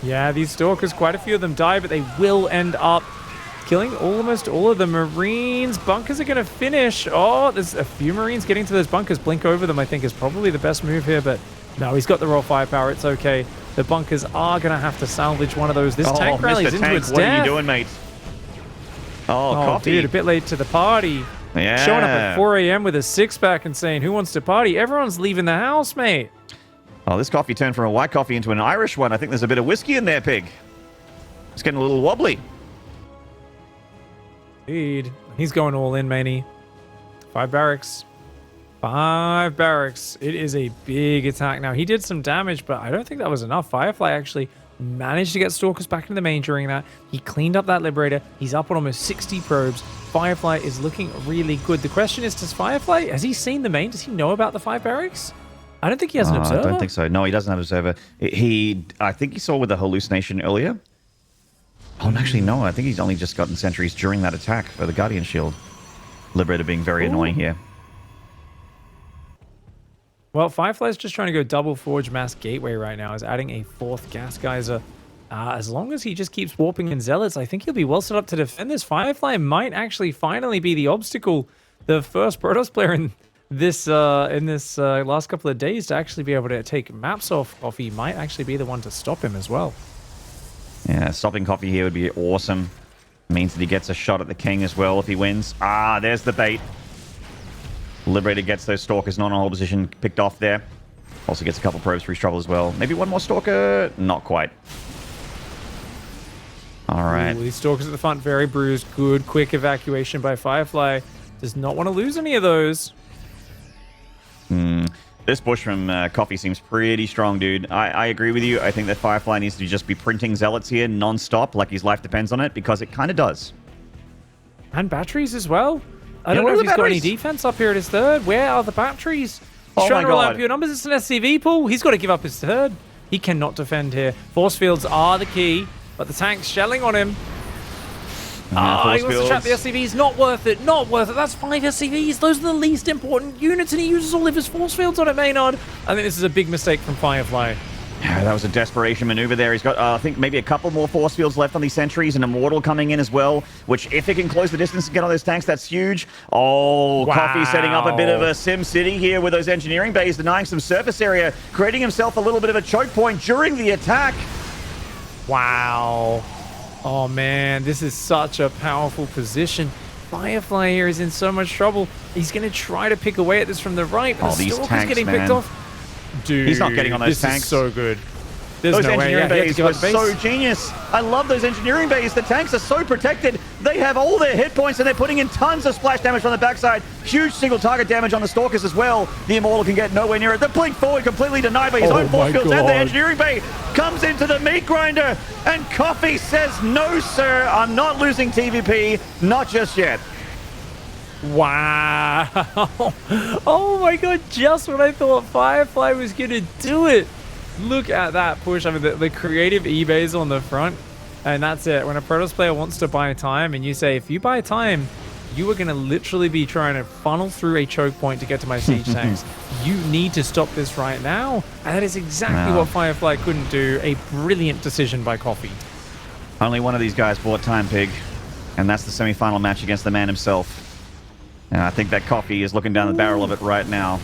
Yeah, these Stalkers, quite a few of them die, but they will end up killing almost all of the Marines. Bunkers are going to finish. Oh, there's a few Marines getting to those bunkers. Blink over them, I think, is probably the best move here, but no, he's got the raw firepower. It's okay. The bunkers are going to have to salvage one of those. This tank rallies Mr. into Tank, its what death. are you doing, mate? Oh, Coffee. Dude, a bit late to the party. Yeah. Showing up at 4 a.m. with a six-pack and saying, who wants to party? Everyone's leaving the house, mate. Oh, this coffee turned from a white coffee into an Irish one. I think there's a bit of whiskey in there, Pig. It's getting a little wobbly. Indeed. He's going all in, Manny. 5 barracks. 5 barracks. It is a big attack. Now, he did some damage, but I don't think that was enough. Firefly actually managed to get Stalkers back into the main during that. He cleaned up that Liberator. He's up on almost 60 probes. Firefly is looking really good. The question is, does Firefly, has he seen the main? Does he know about the 5 barracks? I don't think he has an observer. I don't think so. No, he doesn't have an observer. I think he saw with the hallucination earlier. Oh, actually, no. I think he's only just gotten sentries during that attack for the Guardian Shield. Liberator being very annoying here. Well, Firefly's just trying to go double forge mass gateway right now. Is adding a 4th gas geyser. As long as he just keeps warping in zealots, I think he'll be well set up to defend this. Firefly might actually finally be the obstacle. The first Protoss player in this last couple of days to actually be able to take maps off. He might actually be the one to stop him as well. Yeah, stopping Coffee here would be awesome. Means that he gets a shot at the King as well if he wins. Ah, there's the bait. Liberator gets those Stalkers not on hold position picked off there. Also gets a couple probes for his trouble as well. Maybe one more Stalker? Not quite. All right. Ooh, these Stalkers at the front, very bruised. Good, quick evacuation by Firefly. Does not want to lose any of those. This push from Coffee seems pretty strong, dude. I agree with you. I think that Firefly needs to just be printing zealots here non-stop, like his life depends on it, because it kind of does. And batteries as well. I don't where know are if the he's got any batteries? defense up here at his third. Where are the batteries? He's Oh trying my to roll out God. pure numbers. It's an SCV pool. He's got to give up his third. He cannot defend here. Force fields are the key, but the tank's shelling on him. He wants to trap the SCVs. Not worth it. Not worth it. That's 5 SCVs. Those are the least important units, and he uses all of his force fields on it, Maynard. I think this is a big mistake from Firefly. Yeah, that was a desperation maneuver there. He's got, I think, maybe a couple more force fields left on these sentries, and Immortal coming in as well, which if it can close the distance and get on those tanks, that's huge. Oh, Wow. Coffee setting up a bit of a Sim City here with those engineering bays, denying some surface area, creating himself a little bit of a choke point during the attack. Wow. Oh, man, this is such a powerful position. Firefly here is in so much trouble. He's going to try to pick away at this from the right, but the these Stalker's tanks, getting man. picked off. Dude, He's not getting on those this tanks. is so good. There's Those no way. engineering Yeah, he had bays to were give up the so base. genius. I love those engineering bays. The tanks are so protected. They have all their hit points, and they're putting in tons of splash damage from the backside. Huge single target damage on the Stalkers as well. The Immortal can get nowhere near it. The blink forward completely denied by his own force my fields, and the God. engineering bay comes into the meat grinder, and Coffee says, "No, sir, I'm not losing TVP, not just yet." Wow. Oh my god, just when I thought Firefly was going to do it. Look at that push. I mean, the creative eBays on the front, and that's it. When a Protoss player wants to buy time, and you say, if you buy time, you are going to literally be trying to funnel through a choke point to get to my siege tanks. You need to stop this right now. And that is exactly what Firefly couldn't do. A brilliant decision by Coffee. Only one of these guys bought time, Pig, and that's the semi-final match against the man himself. And I think that Coffee is looking down the barrel of it right now.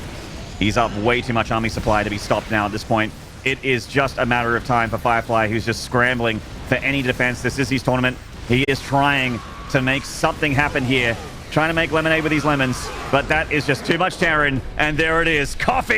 He's up way too much army supply to be stopped now at this point. It is just a matter of time for Firefly, who's just scrambling for any defense. This is his tournament. He is trying to make something happen here, trying to make lemonade with these lemons, but that is just too much Terran, and there it is. Coffee!